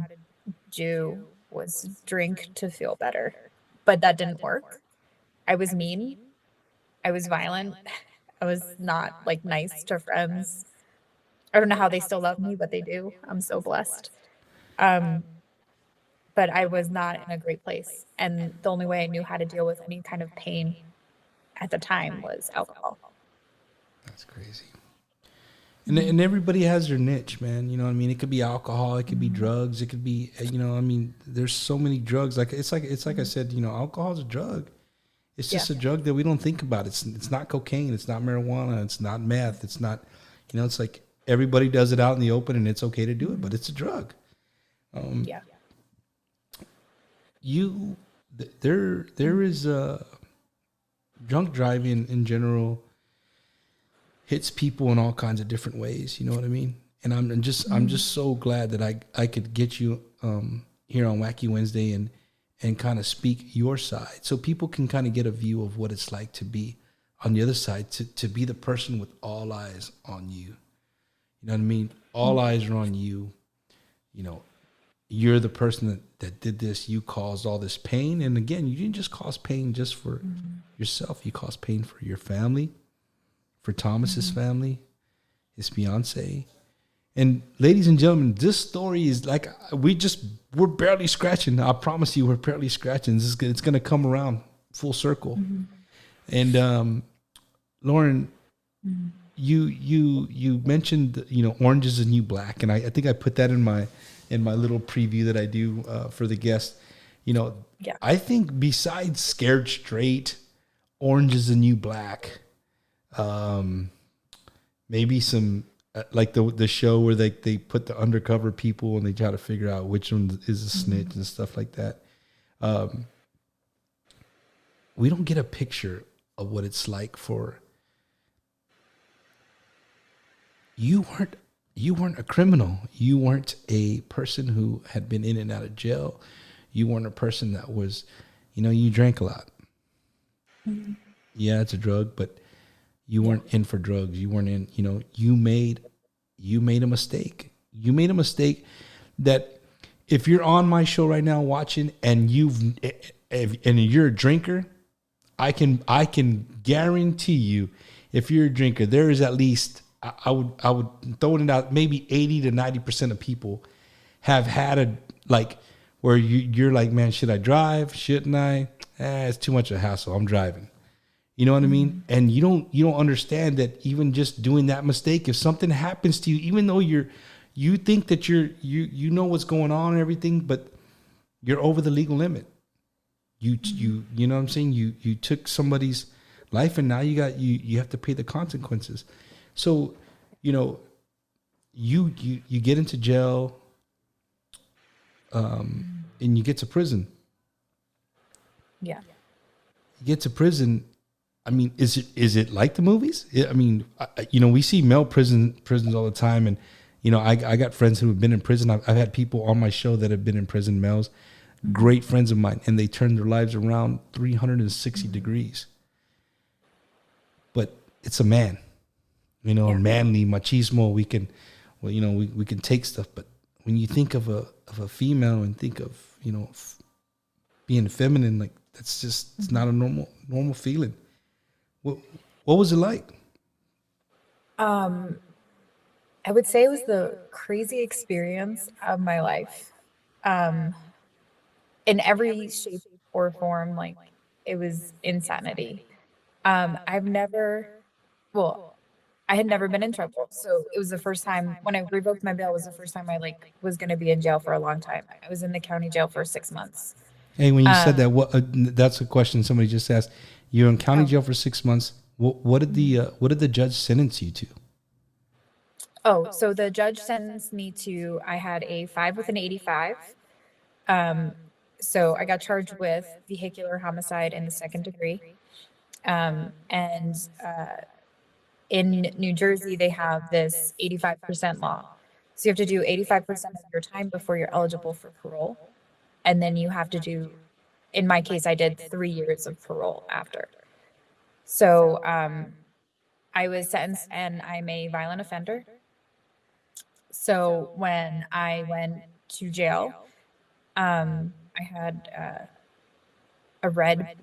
do was drink to feel better. But that didn't work. I was mean. I was violent. I was not like nice to friends. I don't know how they still love me, but they do. I'm so blessed. But I was not in a great place. And the only way I knew how to deal with any kind of pain at the time was alcohol. That's crazy. And everybody has their niche, man. You know what I mean? It could be alcohol, it could be drugs, it could be, you know, I mean, there's so many drugs. It's like I said, you know, alcohol is a drug. It's just a drug that we don't think about. It's not cocaine, it's not marijuana, it's not meth, it's not, you know, it's like everybody does it out in the open and it's okay to do it, but it's a drug. There is drunk driving in general hits people in all kinds of different ways. You know what I mean? And I'm just so glad that I could get you here on Wacky Wednesday and kind of speak your side, so people can kind of get a view of what it's like to be on the other side, to be the person with all eyes on you. You know what I mean? All eyes are on you. You know, you're the person that did this. You caused all this pain. And again, you didn't just cause pain just for yourself. You caused pain for your family, for Thomas's family, his fiance. And ladies and gentlemen, this story is like, we're barely scratching. I promise you, we're barely scratching. It's going to come around full circle. And Lauren, you mentioned, you know, orange is the new black. And I think I put that in my little preview that I do for the guest. You know, I think besides Scared Straight, Orange is the New Black, maybe some like the show where they put the undercover people and they try to figure out which one is a snitch and stuff like that. We don't get a picture of what it's like for you weren't a criminal. You weren't a person who had been in and out of jail. You weren't a person that was, you know, you drank a lot. Yeah, it's a drug, but you weren't in for drugs. You weren't in, you know, you made a mistake. You made a mistake that if you're on my show right now watching and you're a drinker, I can guarantee you, if you're a drinker, there is at least I would throw it out, maybe 80 to 90% of people have had a like where you're like, man, should I drive? Shouldn't I? It's too much of a hassle. I'm driving. You know what I mean? And you don't understand that even just doing that mistake, if something happens to you, even though you think that you know what's going on and everything, but you're over the legal limit. You know what I'm saying? You took somebody's life, and now you have to pay the consequences. So, you get into jail, and you get to prison. Yeah. You get to prison. I mean, is it like the movies? I mean, we see male prisons all the time, and I got friends who have been in prison. I've had people on my show that have been in prison, males, great friends of mine, and they turned their lives around 360 degrees. But it's a man, manly machismo. We can, we can take stuff, but when you think of a female and think of being feminine, like that's just it's not a normal feeling. What was it like? I would say it was the crazy experience of my life. In every shape or form, like it was insanity. I had never been in trouble. So it was the first time when I revoked my bail was the first time I was going to be in jail for a long time. I was in the county jail for 6 months. Hey, when you said that, that's a question somebody just asked. You're in county jail for 6 months. What did the judge sentence you to? Oh, so the judge sentenced me to, I had a 5 with an 85. So I got charged with vehicular homicide in the second degree. In New Jersey, they have this 85% law. So you have to do 85% of your time before you're eligible for parole. And then you have to do, in my case, I did 3 years of parole after. So I was sentenced and I'm a violent offender. So when I went to jail, I had a red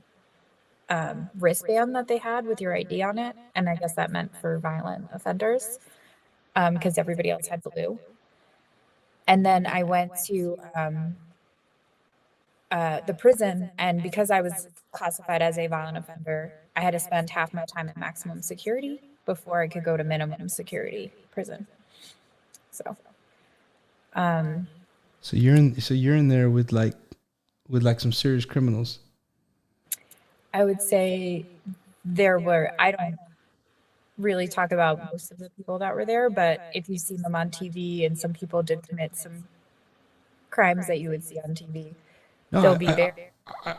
wristband that they had with your ID on it. And I guess that meant for violent offenders because everybody else had blue. And then I went to the prison, and because I was classified as a violent offender, I had to spend half my time at maximum security before I could go to minimum security prison. So you're in there with some serious criminals. I would say I don't really talk about most of the people that were there, but if you've seen them on TV, and some people did commit some crimes that you would see on TV, they'll be there.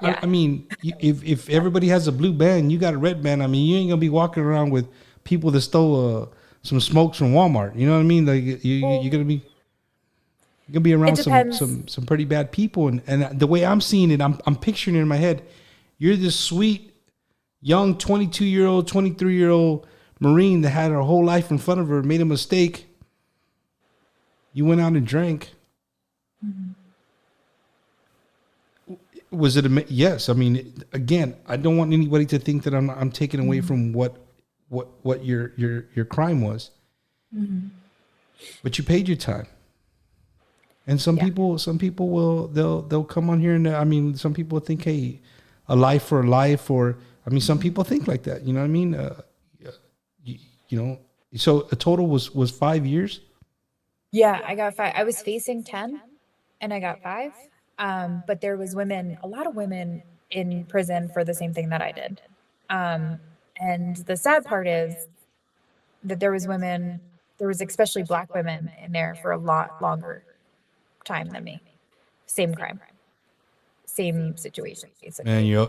I mean, if everybody has a blue band, you got a red band. I mean, you ain't gonna be walking around with people that stole some smokes from Walmart. You know what I mean? Like you're gonna be around some pretty bad people. And the way I'm seeing it, I'm picturing it in my head. You're this sweet, young 22-year-old, 23-year-old Marine that had her whole life in front of her, made a mistake. You went out and drank. Mm-hmm. Was it yes? I mean, again, I don't want anybody to think that I'm taking away from what your crime was. Mm-hmm. But you paid your time. And some people will they'll come on here and I mean, some people think, hey, a life for a life, or I mean, some people think like that. You know what I mean? So a total was 5 years. Yeah, I got 5. I was facing 10, and I got 5. But there was a lot of women in prison for the same thing that I did. And the sad part is that there was especially Black women in there for a lot longer time than me. Same crime, same situation, basically. Man,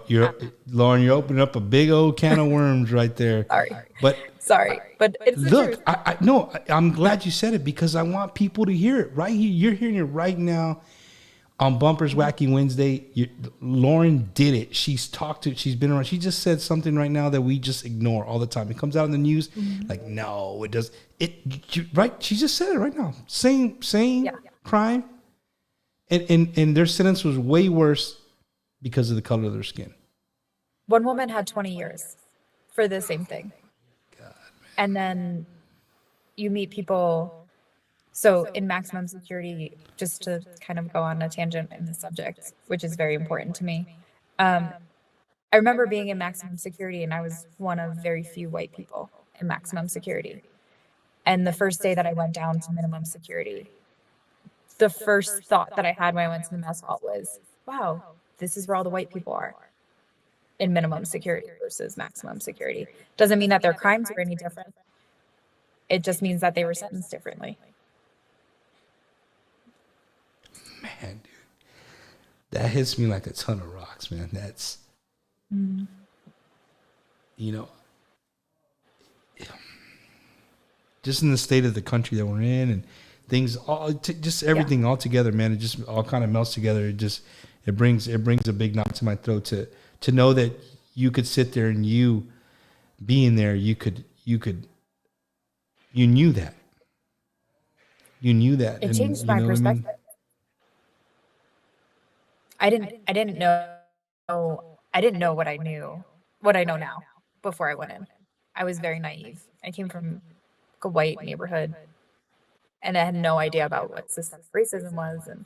Lauren, you're opening up a big old can of worms right there. Sorry, but it's look, I'm glad you said it, because I want people to hear it right here. You're hearing it right now On Bumpers Wacky Wednesday, Lauren did it. She's been around. She just said something right now that we just ignore all the time. It comes out in the news, like, no, it does. Right? She just said it right now. Same crime. And their sentence was way worse because of the color of their skin. One woman had 20 years for the same thing. God, and then you meet people. So in maximum security, just to kind of go on a tangent in the subject, which is very important to me. I remember being in maximum security, and I was one of very few white people in maximum security. And the first day that I went down to minimum security, the first thought that I had when I went to the mess hall was, wow, this is where all the white people are in minimum security versus maximum security. Doesn't mean that their crimes were any different. It just means that they were sentenced differently. Man, dude, that hits me like a ton of rocks, man. That's, you know, just in the state of the country that we're in, and things, just everything all together, man. It just all kind of melts together. It brings a big knot to my throat to know that you could sit there and you being there, you knew that. It changed my perspective. I didn't know what I know now before I went in. I was very naive. I came from a white neighborhood, and I had no idea about what systemic racism was, and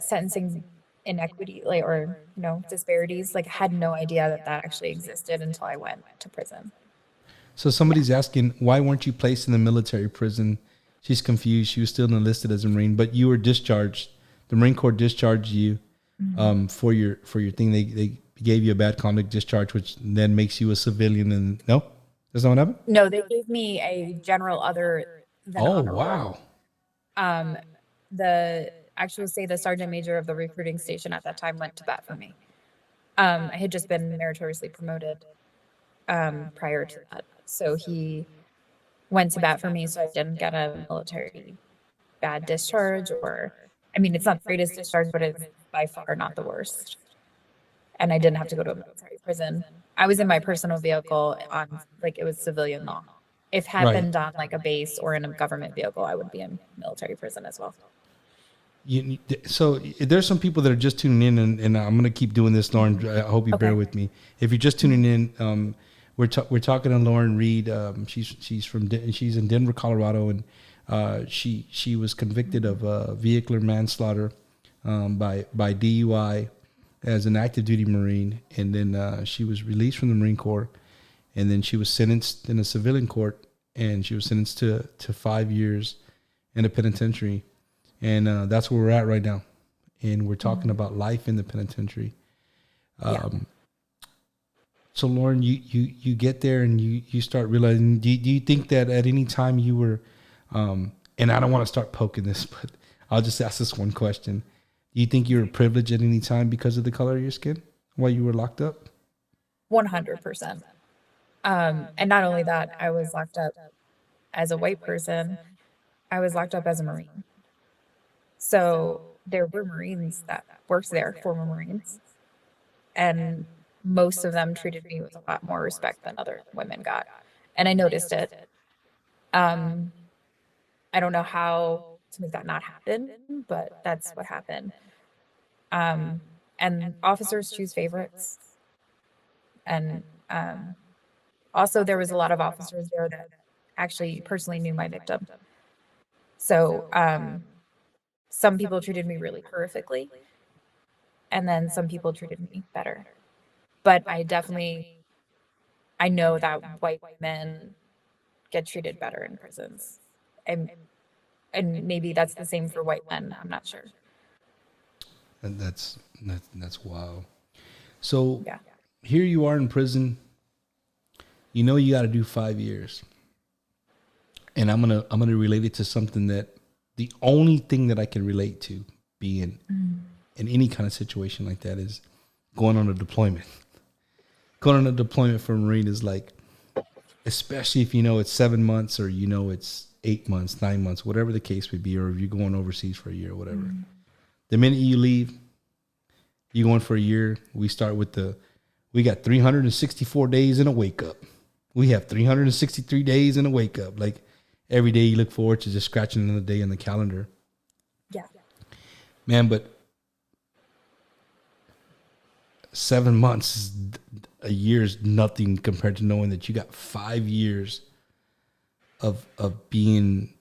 sentencing inequity, disparities. Like, I had no idea that actually existed until I went to prison. So somebody's asking, why weren't you placed in the military prison? She's confused. She was still enlisted as a Marine, but you were discharged. The Marine Corps discharged you for your thing. They gave you a bad conduct discharge, which then makes you a civilian. And no, that's not what happened. No, they gave me a general other than honor roll. Wow. The sergeant major of the recruiting station at that time went to bat for me. I had just been meritoriously promoted prior to that, so he went to bat for me, so I didn't get a military bad discharge, it's not the greatest discharge, but it's by far not the worst. And I didn't have to go to a military prison. I was in my personal vehicle it was civilian law. If it had been done like a base or in a government vehicle, I would be in military prison as well. So there's some people that are just tuning in, and I'm going to keep doing this, Lauren. I hope you bear with me. If you're just tuning in, we're talking to Lauren Reed. She's in Denver, Colorado, and she was convicted of vehicular manslaughter by DUI as an active duty Marine, and then she was released from the Marine Corps, and then she was sentenced in a civilian court, and she was sentenced to 5 years in a penitentiary, and that's where we're at right now, and we're talking about life in the penitentiary. So Lauren, you get there and you start realizing. Do you think that at any time you were, and I don't want to start poking this, but I'll just ask this one question: do you think you were privileged at any time because of the color of your skin while you were locked up? 100%. And not only that, I was locked up as a white person. I was locked up as a Marine. So there were Marines that worked there, former Marines, and most of them treated me with a lot more respect than other women got. And I noticed it. I don't know how to make that not happen, but that's what happened. And officers choose favorites. And also there was a lot of officers there that actually personally knew my victim. So some people treated me really horrifically, and then some people treated me better. But I know that white men get treated better in prisons. And maybe that's the same for white men. I'm not sure. And that's wild. So here you are in prison. You know you got to do 5 years. And I'm gonna relate it to something that the only thing that I can relate to being in any kind of situation like that is going on a deployment. Going on a deployment for a Marine is like, especially if you know it's 7 months or you know it's 8 months, 9 months, whatever the case would be, or if you're going overseas for a year or whatever. The minute you leave, you going for a year. We start with we got 364 days in a wake up. We have 363 days in a wake up. Like every day you look forward to just scratching another day on the calendar. Yeah. Man, but 7 months is a year is nothing compared to knowing that you got 5 years of being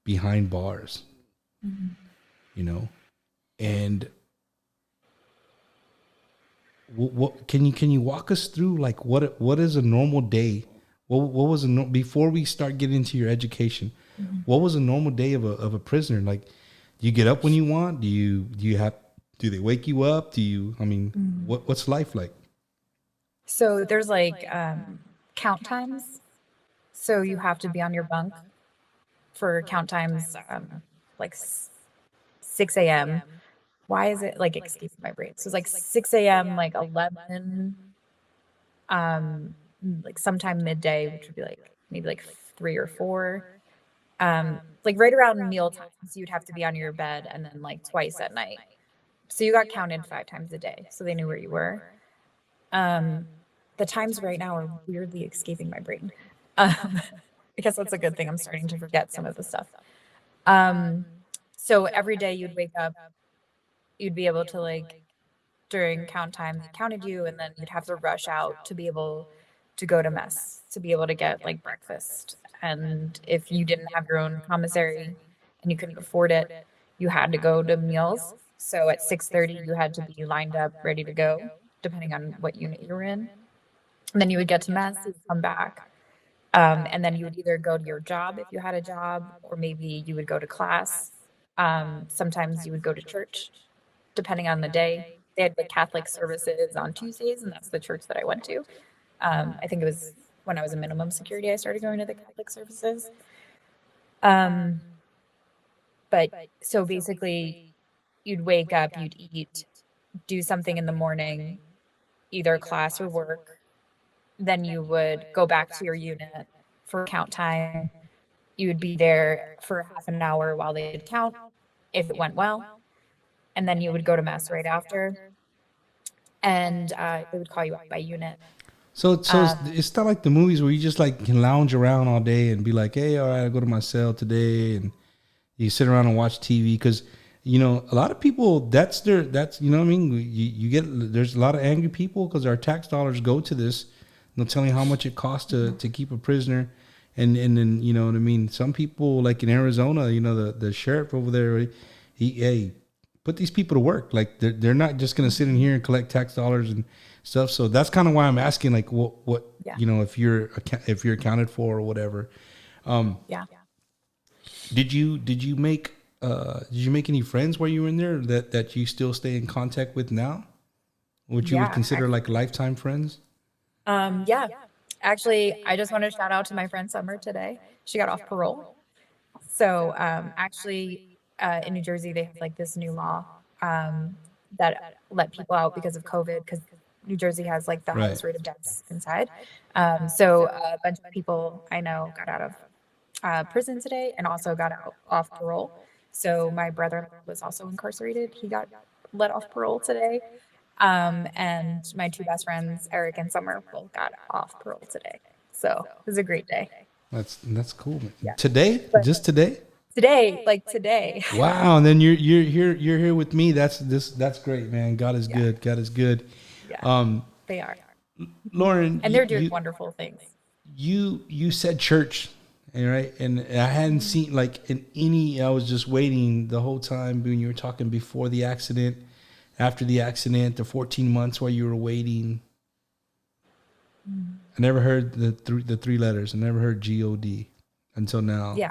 behind bars. You know, and what can you walk us through, like what is a normal day? What was before we start getting into your education? What was a normal day of a prisoner? Like, do you get up when you want? Do they wake you up? What's life like? So there's like count times. So you have to be on your bunk for count times, like 6 a.m. Why is it like escaping my brain? So it's like 6 a.m., like 11, like sometime midday, which would be like maybe like 3 or 4. Like right around meal times, you'd have to be on your bed, and then like twice at night. So you got counted 5 times a day. So they knew where you were. The times right now are weirdly escaping my brain. I guess that's a good thing. I'm starting to forget some of the stuff. So every day you'd wake up, you'd be able to like during count time, they counted you, and then you'd have to rush out to be able to go to mess, to be able to get like breakfast. And if you didn't have your own commissary and you couldn't afford it, you had to go to meals. So at 6:30, you had to be lined up, ready to go, depending on what unit you were in. And then you would get to mess, you'd come back. And then you would either go to your job if you had a job, or maybe you would go to class. Sometimes you would go to church, depending on the day. They had the Catholic services on Tuesdays, and that's the church that I went to. I think it was when I was in minimum security, I started going to the Catholic services. But so basically, you'd wake up, you'd eat, do something in the morning, either class or work. Then you would go back to your unit for count time. You would be there for half an hour while they did count, if it went well. And then you would go to mess right after. And they would call you out by unit. So it's not like the movies where you just like can lounge around all day and be like, hey, all right, I'll go to my cell today, and you sit around and watch TV. Because a lot of people, that's you know what I mean. You get, there's a lot of angry people because our tax dollars go to this. They'll tell you how much it costs to keep a prisoner, and then you know what I mean. Some people, like in Arizona, the sheriff over there, he put these people to work. Like they're not just going to sit in here and collect tax dollars and stuff. So that's kind of why I'm asking, like, what if you're accounted for or whatever. Did you make any friends while you were in there that you still stay in contact with now? What you would consider like lifetime friends? Yeah. Actually, I just want to shout out to my friend Summer today. She got off parole. So in New Jersey, they have like this new law that let people out because of COVID, because New Jersey has like the highest rate of deaths inside. So a bunch of people I know got out of prison today and also got out off parole. So my brother was also incarcerated. He got let off parole today. And my 2 best friends, Eric and Summer, both got off parole today. So it was a great day. That's cool. Yeah. Today? Just today? Today, like today. Wow. And then you're here with me. That's great, man. God is good. God is good. Yeah. They are. Lauren. And they're doing wonderful things. You said church, right? And I hadn't seen like in any, I was just waiting the whole time when you were talking before the accident, after the accident, the 14 months while you were waiting. I never heard the 3 letters. I never heard God until now. Yeah.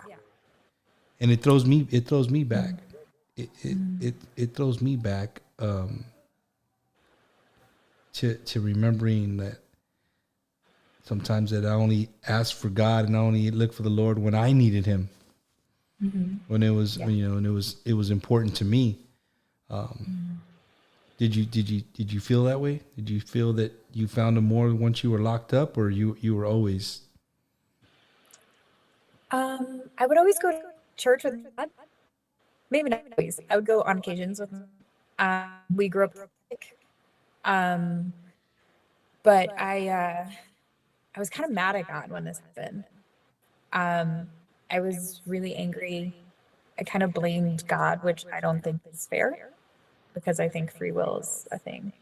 And it throws me back. It throws me back to remembering that sometimes that I only asked for God and I only looked for the Lord when I needed Him. When it was and it was important to me. Did you feel that way? Did you feel that you found Him more once you were locked up, or you were always? I would always go to church with God. maybe not always. I would go on occasions with him. We grew up Catholic. Um, but I was kind of mad at God when this happened. I was really angry. I kind of blamed God, which I don't think is fair because I think free will is a thing.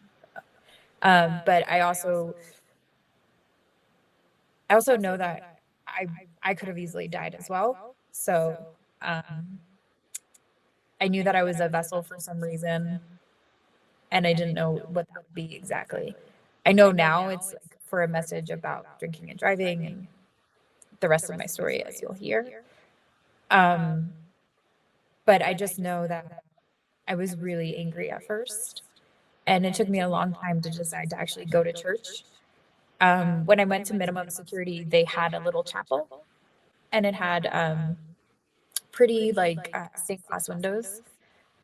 But I also know that I could have easily died as well. So I knew that I was a vessel for some reason, and I didn't know what that would be exactly. I know now it's like for a message about drinking and driving and the rest of my story, as you'll hear. But I just know that I was really angry at first, and it took me a long time to decide to actually go to church. When I went to minimum security, they had a little chapel, and it had pretty like stained glass windows.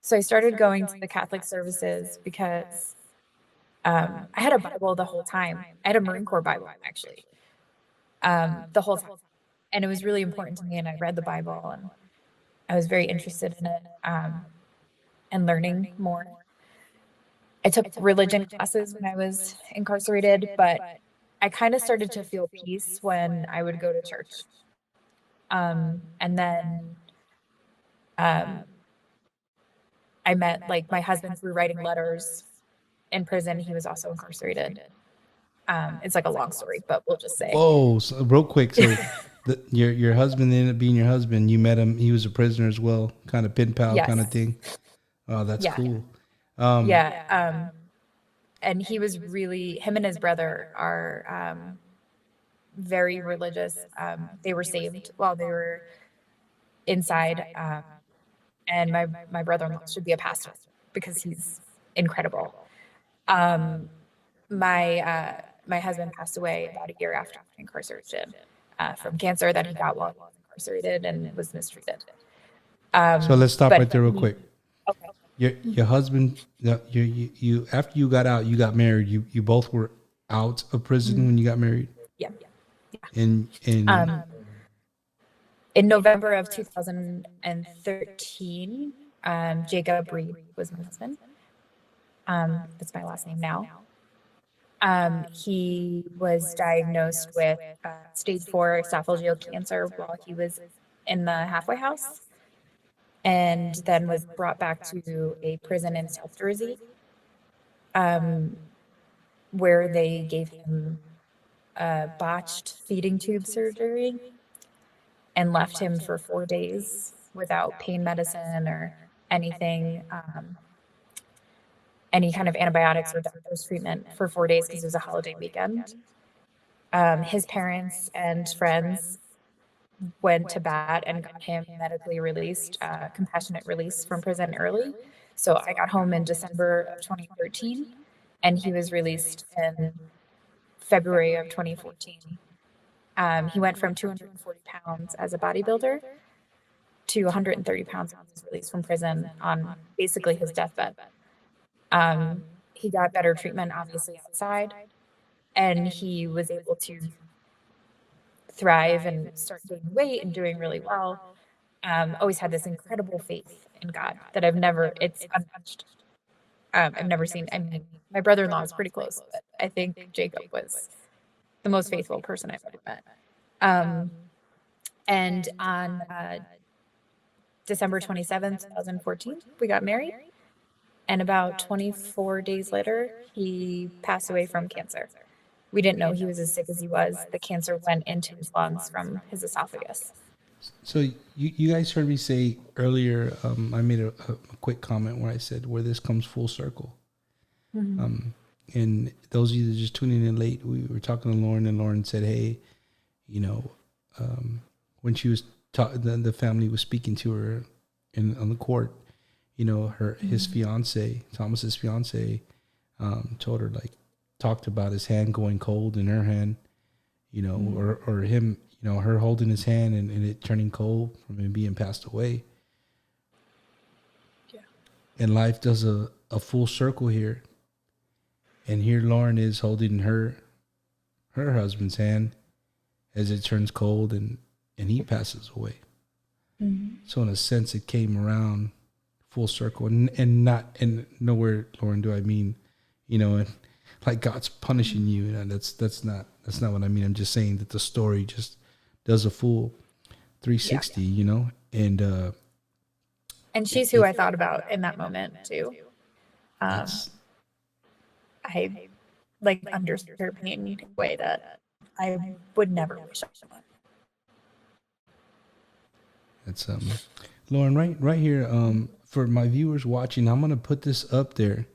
So I started going to the Catholic services because I had a Bible the whole time. I had a Marine Corps Bible actually, the whole time, and it was really important to me. And I read the Bible, and I was very interested in it and learning more. I took religion classes when I was incarcerated, but I kind of started to feel peace when I would go to church. And then I met like my husband through writing letters in prison. He was also incarcerated. It's like a long story, but we'll just say. Whoa, so real quick. So your husband ended up being your husband. You met him. He was a prisoner as well, kind of pen pal kind of Yes. thing. Oh, that's Yeah. cool. Yeah. And he was really, him and his brother are very religious. They were saved while they were inside. And my brother-in-law should be a pastor because he's incredible. My husband passed away about a year after incarceration from cancer that he got while he was incarcerated and was mistreated. So let's stop But right there real he- quick. Okay. Your husband, you after you got out, you got married. You both were out of prison when you got married. Yeah. And In November of 2013, Jacob Reed was my husband. That's my last name now. He was diagnosed with stage 4 esophageal cancer while he was in the halfway house, and then was brought back to a prison in South Jersey, where they gave him a botched feeding tube surgery and left him for 4 days without pain medicine or anything, any kind of antibiotics or doctor's treatment for 4 days because it was a holiday weekend. His parents and friends went to bat and got him medically released, compassionate release from prison early. So I got home in December of 2013, and he was released in February of 2014. He went from 240 pounds as a bodybuilder to 130 pounds when he was released from prison on basically his deathbed. He got better treatment, obviously, outside, and he was able to thrive and start gaining weight and doing really well. Always had this incredible faith in God that it's untouched. I've never seen, I mean, my brother-in-law is pretty close, but I think Jacob was the most faithful person I've ever met. And on December 27th, 2014, we got married. And about 24 days later, he passed away from cancer. We didn't know he was as sick as he was. The cancer went into his lungs from his esophagus. so you guys heard me say earlier. I made a quick comment where I said where this comes full circle. And those of you that are just tuning in late, we were talking to Lauren, and Lauren said, "Hey, when she was the family was speaking to her on the court, his fiance, Thomas's fiance, told her talked about his hand going cold in her hand, or him, her holding his hand and it turning cold from him being passed away. Yeah. And life does a full circle here. And here Lauren is holding her husband's hand as it turns cold and he passes away. Mm-hmm. So in a sense, it came around full circle, and not, and nowhere, Lauren, do I mean, and like God's punishing you. That's not what I mean. I'm just saying that the story just does a full 360, and she's who I thought about in that moment too. I like understood her pain in a way that I would never wish on someone. That's Lauren, right here. For my viewers watching, I'm gonna put this up there.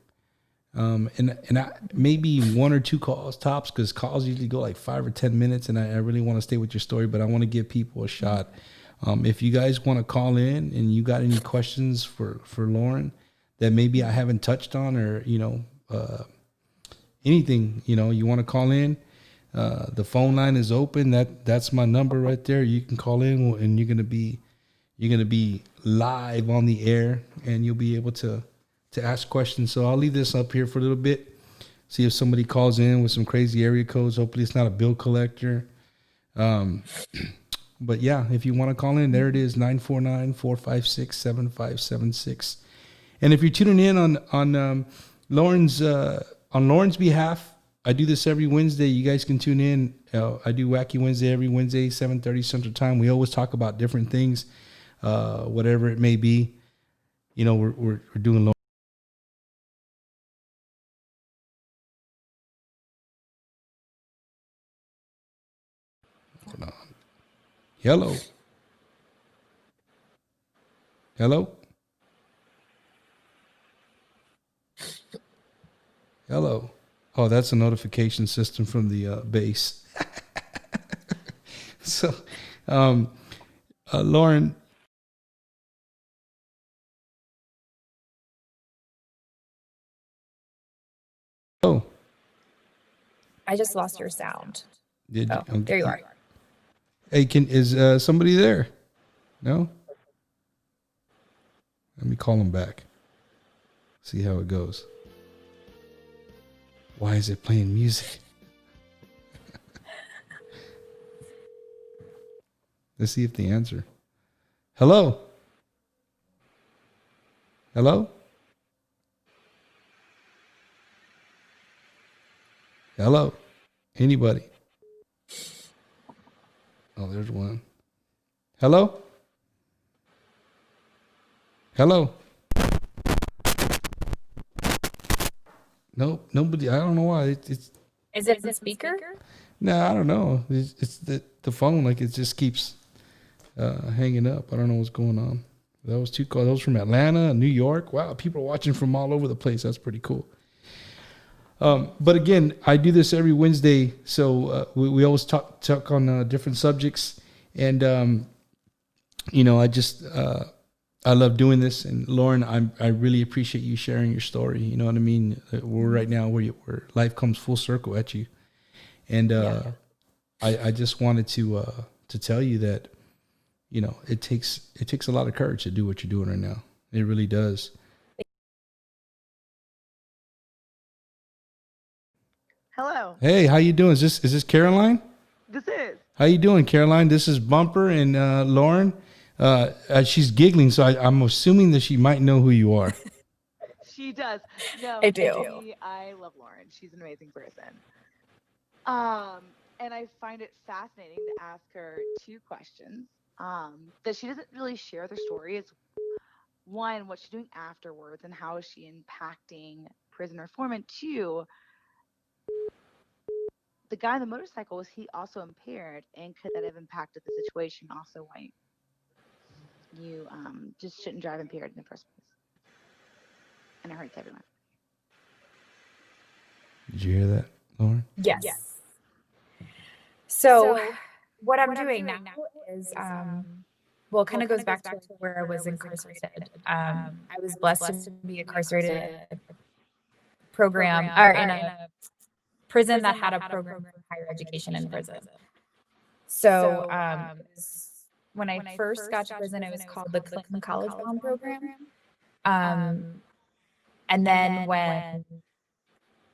And I, maybe 1 or 2 calls tops, because calls usually go like 5 or 10 minutes, and I really want to stay with your story, but I want to give people a shot. If you guys want to call in and you got any questions for Lauren that maybe I haven't touched on, or anything, you want to call in, the phone line is open. That's my number right there. You can call in, and you're gonna be live on the air, and you'll be able to ask questions. So I'll leave this up here for a little bit, see if somebody calls in with some crazy area codes. Hopefully it's not a bill collector. But yeah, if you want to call in, there it is, 949-456-7576. And if you're tuning in on Lauren's behalf, I do this every Wednesday. You guys can tune in. I do Wacky Wednesday every Wednesday, 7:30 Central Time. We always talk about different things, whatever it may be. We're doing Hold on. Hello. Hello. Hello. Oh, that's a notification system from the base. So, Lauren. Oh. I just lost your sound. There you are. Hey, is somebody there? No? Let me call him back. See how it goes. Why is it playing music? Let's see if they answer. Hello? Hello? Hello? Anybody? Oh, there's one. Hello? Hello? Nope, nobody. I don't know why. Is it the speaker? No, I don't know. It's the phone. Like, it just keeps hanging up. I don't know what's going on. That was 2 calls. Those from Atlanta, New York. Wow, people are watching from all over the place. That's pretty cool. But again, I do this every Wednesday, so we always talk on different subjects, and I love doing this. And Lauren, I really appreciate you sharing your story. You know what I mean? We're right now where life comes full circle at you, and I just wanted to tell you that it takes a lot of courage to do what you're doing right now. It really does. Hello. Hey, how you doing? Is this Caroline? This is. How you doing, Caroline? This is Bumper and Lauren. She's giggling, so I'm assuming that she might know who you are. She does. No, I do. I love Lauren. She's an amazing person. And I find it fascinating to ask her 2 questions. That she doesn't really share their story. Is one, what she's doing afterwards, and how is she impacting prison reform, and 2, the guy on the motorcycle, was he also impaired, and could that have impacted the situation also? Why you just shouldn't drive impaired in the first place, and it hurts everyone. Did you hear that, Lauren? Yes. So what I'm doing now is, well, it kind of goes back to where I was incarcerated. I was blessed to be incarcerated program, or in a prison that had a program for higher education in prison. So when I first got to prison, it was called the Clinton College Bound Program. And then when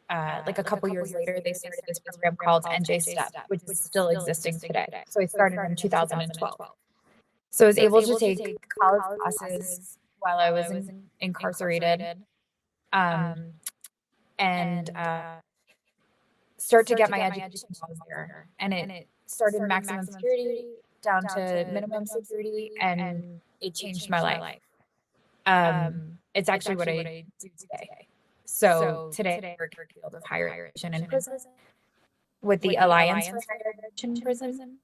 like a couple years later, they started this program called NJ Step, which is still existing today. So I started in 2012. So I was able to take college classes while I was incarcerated, and start to get my education while I was there. And it started maximum security down to minimum security, and it changed my life. It's actually what I do today. So today I work in the field of higher education in prison with the Alliance for Higher Education in Prison.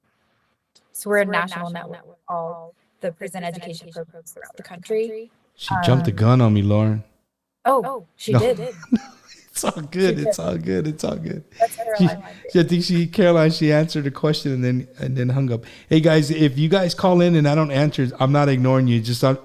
So we're a national network of all the prison education programs throughout the country. She jumped the gun on me, Lauren. Oh, she No. did. It's all good. It's all good. It's all good. That's Caroline. I think Caroline, she answered the question and then hung up. Hey guys, if you guys call in and I don't answer, I'm not ignoring you. Just I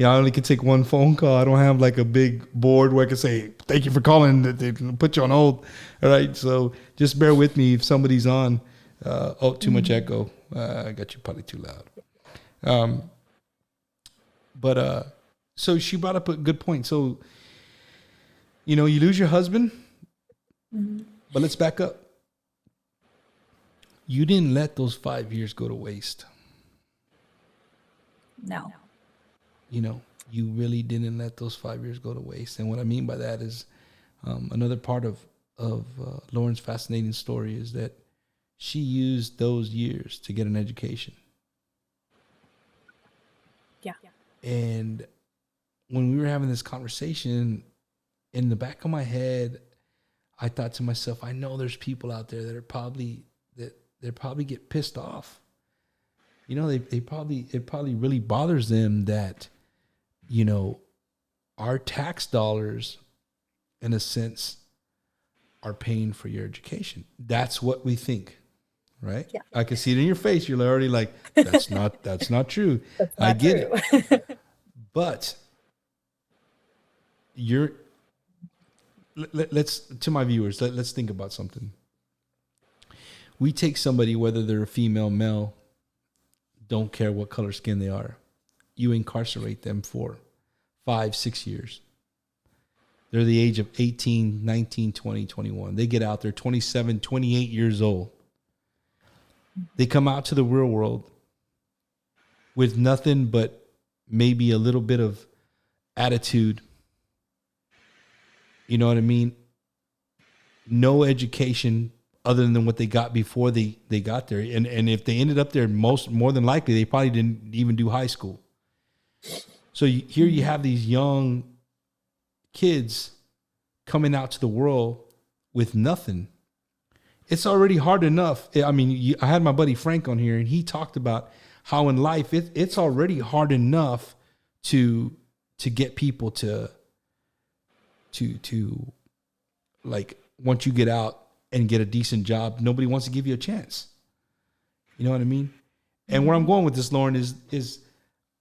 only can take one phone call. I don't have like a big board where I can say thank you for calling. They can put you on hold. All right, so just bear with me if somebody's on. Too much echo. I got you probably too loud. But so she brought up a good point. So, you lose your husband, but let's back up. You didn't let those 5 years go to waste. No. You really didn't let those 5 years go to waste. And what I mean by that is another part of Lauren's fascinating story is that she used those years to get an education. Yeah. And when we were having this conversation, in the back of my head, I thought to myself, I know there's people out there that are probably get pissed off. It probably really bothers them that, our tax dollars, in a sense, are paying for your education. That's what we think, right? Yeah. I can see it in your face. You're already like, that's not true. That's not I get true. it. But let's to my viewers, let's think about something. We take somebody, whether they're a female, male, don't care what color skin they are, you incarcerate them for 5-6 years. They're the age of 18, 19, 20, 21. They get out, they're 27, 28 years old. They come out to the real world with nothing but maybe a little bit of attitude. You know what I mean? No education other than what they got before they got there. And if they ended up there, more than likely, they probably didn't even do high school. So here you have these young kids coming out to the world with nothing. It's already hard enough. I mean, I had my buddy Frank on here, and he talked about how in life it's already hard enough to get people to like, once you get out and get a decent job, nobody wants to give you a chance. You know what I mean? And where I'm going with this, Lauren, is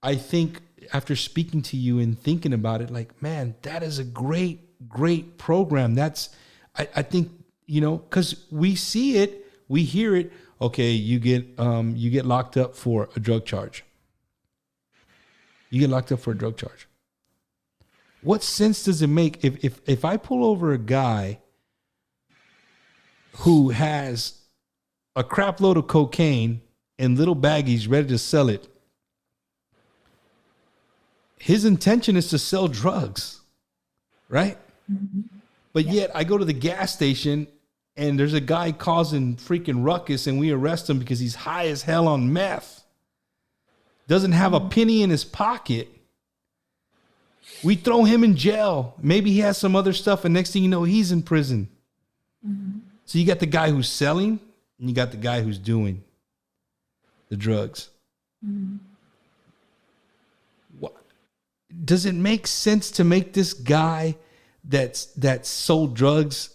I think after speaking to you and thinking about it, like, man, that is a great program. That's, I think, because we see it, we hear it. Okay, you get locked up for a drug charge. You get locked up for a drug charge. What sense does it make if I pull over a guy who has a crap load of cocaine in little baggies ready to sell it? His intention is to sell drugs, right? Mm-hmm. But yet I go to the gas station and there's a guy causing freaking ruckus and we arrest him because he's high as hell on meth. Doesn't have a penny in his pocket. We throw him in jail. Maybe he has some other stuff, and next thing you know, he's in prison. Mm-hmm. So you got the guy who's selling, and you got the guy who's doing the drugs. Mm-hmm. What does it make sense to make this guy that sold drugs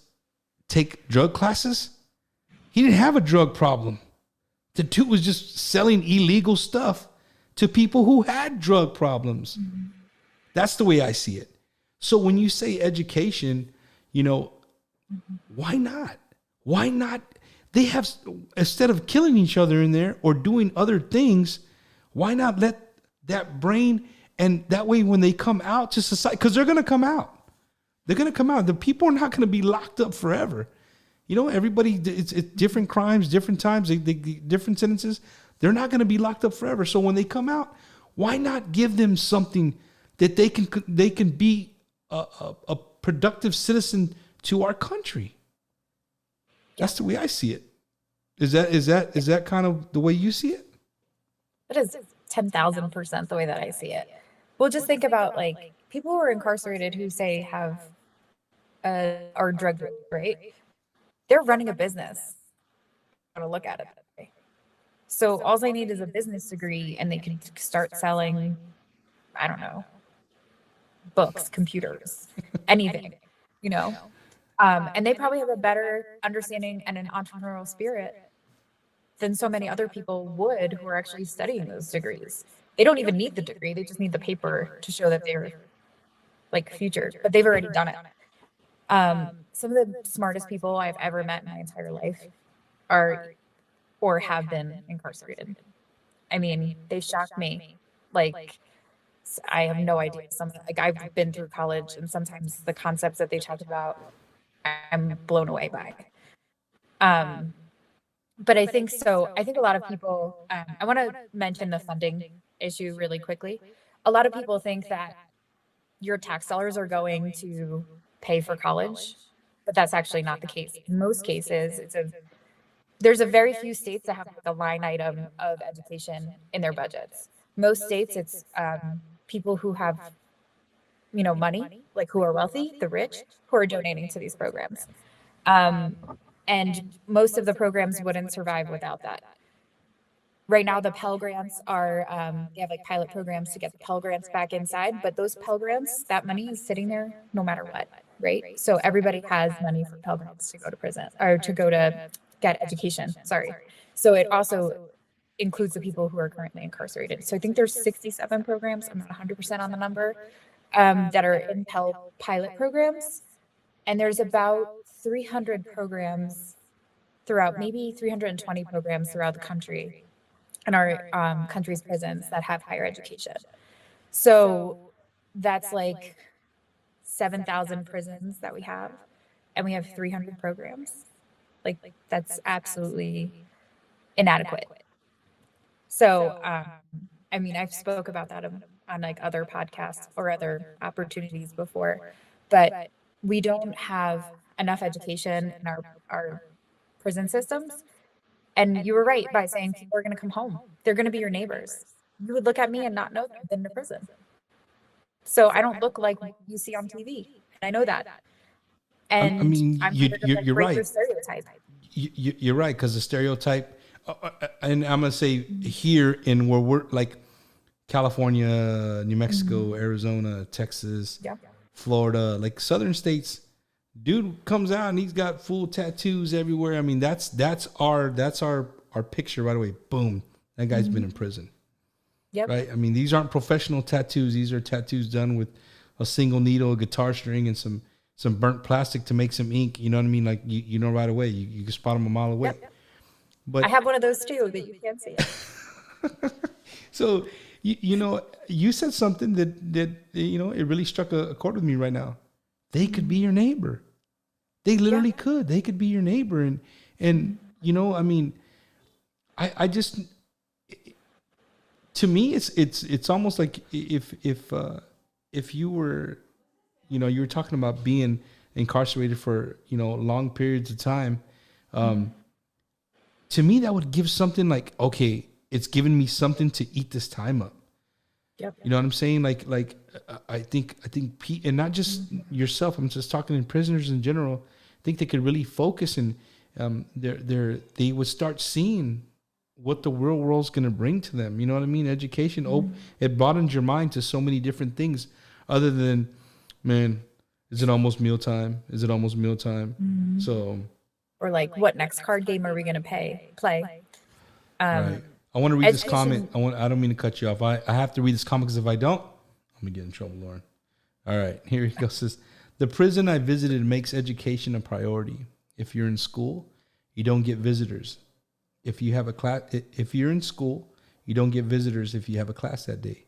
take drug classes? He didn't have a drug problem. The dude was just selling illegal stuff to people who had drug problems. Mm-hmm. That's the way I see it. So when you say education, why not? Why not? They have, instead of killing each other in there or doing other things, why not let that brain, and that way when they come out to society, because they're going to come out. They're going to come out. The people are not going to be locked up forever. Everybody, it's different crimes, different times, they different sentences. They're not going to be locked up forever. So when they come out, why not give them something that they can be a productive citizen to our country. That's the way I see it. Is that kind of the way you see it? That is 10,000% the way that I see it. Well, just think about like people who are incarcerated who say have are drug dealers, right? They're running a business. I'm gonna look at it that way. So all they need is a business degree, and they can start selling, I don't know, books, computers, anything, you know. And they probably have a better understanding and an entrepreneurial spirit than so many other people would who are actually studying those degrees. They don't even need the degree; they just need the paper to show that they're like featured, but they've already done it. Some of the smartest people I've ever met in my entire life are or have been incarcerated. I mean, they shocked me. Like, I have no idea. Like I've been through college, and sometimes the concepts that they talked about, I'm blown away by. But I think so. I think a lot of people. I want to mention the funding issue really quickly. A lot of people think that your tax dollars are going to pay for college, but that's actually not the case. In most cases, there's a very few states that have like a line item of education in their budgets. Most states, it's people who have, money, like who are wealthy, the rich, who are donating to these programs. And most of the programs wouldn't survive without that. Right now, the Pell Grants are, they have like pilot programs to get the Pell Grants back inside, but those Pell Grants, that money is sitting there no matter what, right? So everybody has money for Pell Grants to go to prison or to go to get education, sorry. So it also includes the people who are currently incarcerated. So I think there's 67 programs, I'm not 100% on the number, that are in Pell pilot programs. And there's about 300 programs throughout, maybe 320 programs throughout the country in our country's prisons that have higher education. So that's like 7,000 prisons that we have, and we have 300 programs. Like that's absolutely inadequate. So, I mean, I've spoke about that on like other podcasts or other opportunities before, but we don't have enough education in our prison systems. And you were right by saying people are going to come home. They're going to be your neighbors. You would look at me and not know that I've been to prison. So I don't look like you see on TV. And I know that. And I mean, you're right. The stereotype. You're right, because the stereotype, and I'm going to say here in where we're like California, New Mexico, Arizona, Texas, Florida, like southern states, dude comes out and he's got full tattoos everywhere. I mean, that's our picture right away. Boom, that guy's been in prison. Yep. Right. I mean, these aren't professional tattoos. These are tattoos done with a single needle, a guitar string, and some burnt plastic to make some ink. You know what I mean? Like you know right away. You can spot them a mile away. Yep. But I have one of those too that you can't see it. So you said something that it really struck a chord with me right now. They could be your neighbor. They literally could. They could be your neighbor. And I mean, I just, to me, it's almost like if you were, you were talking about being incarcerated for, long periods of time. To me, that would give something like, okay, it's giving me something to eat this time up. Yep. You know what I'm saying? Like I think and not just yourself. I'm just talking to prisoners in general. I think they could really focus and they would start seeing what the real world's going to bring to them. You know what I mean? Education, it broadens your mind to so many different things other than, man, is it almost mealtime? Is it almost mealtime? Mm-hmm. So, or like, what next card game are we going to play? Right. I want to read this comment. I don't mean to cut you off. I have to read this comment because if I don't, I'm going to get in trouble, Lauren. All right, here he goes. Says, the prison I visited makes education a priority. If you're in school, you don't get visitors. If you're in school, you don't get visitors if you have a class that day.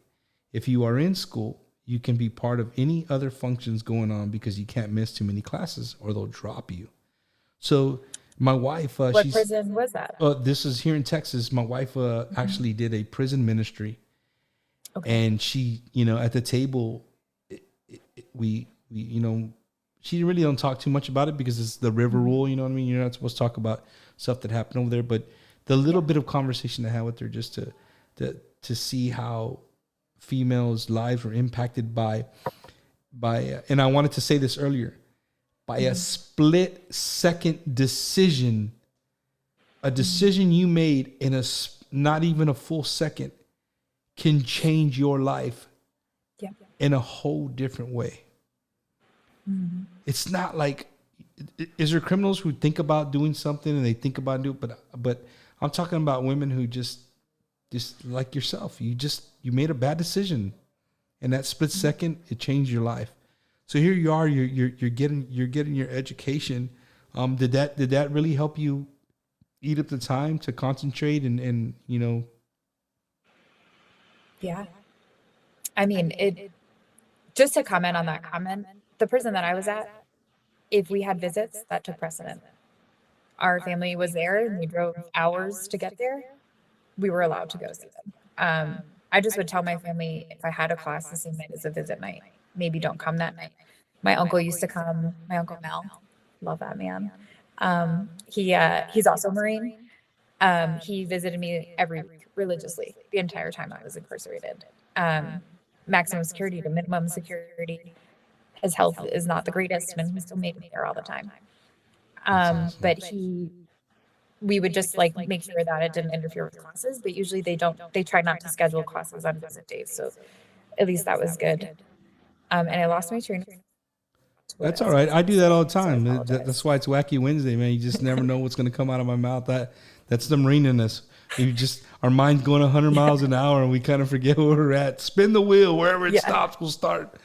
If you are in school, you can be part of any other functions going on because you can't miss too many classes or they'll drop you. So my wife, what prison was that? This is here in Texas. My wife actually did a prison ministry, Okay. And she, at the table, we, she really don't talk too much about it because it's the river rule. You know what I mean? You're not supposed to talk about stuff that happened over there, but the little bit of conversation I had with her just to see how females' lives were impacted by, and I wanted to say this earlier, by a split second decision, a decision you made in not even a full second can change your life in a whole different way. It's not like, is there criminals who think about doing something and they think about doing it, but I'm talking about women who just like yourself, you made a bad decision, and that split second, it changed your life. So here you are, you're getting your education. Did that really help you eat up the time to concentrate and Yeah. I mean, just to comment on that comment, the prison that I was at, if we had visits, that took precedent. Our family was there and we drove hours to get there. We were allowed to go see them. I just would tell my family if I had a class the same night as a visit night, maybe don't come that night. My uncle used to come, my uncle Mel, love that man. He's also Marine. He visited me every week religiously the entire time I was incarcerated. Maximum security to minimum security. His health is not the greatest, and he still made me there all the time. But we would just like make sure that it didn't interfere with classes, but usually they try not to schedule classes on visit days. So at least that was good. And I lost my train of thought. That's all right. I do that all the So I time. apologize. That's why it's Wacky Wednesday, man. You just never know what's going to come out of my mouth. That's the Marine in us. Our mind's going 100 miles an hour, and we kind of forget where we're at. Spin the wheel. Wherever it stops, we'll start.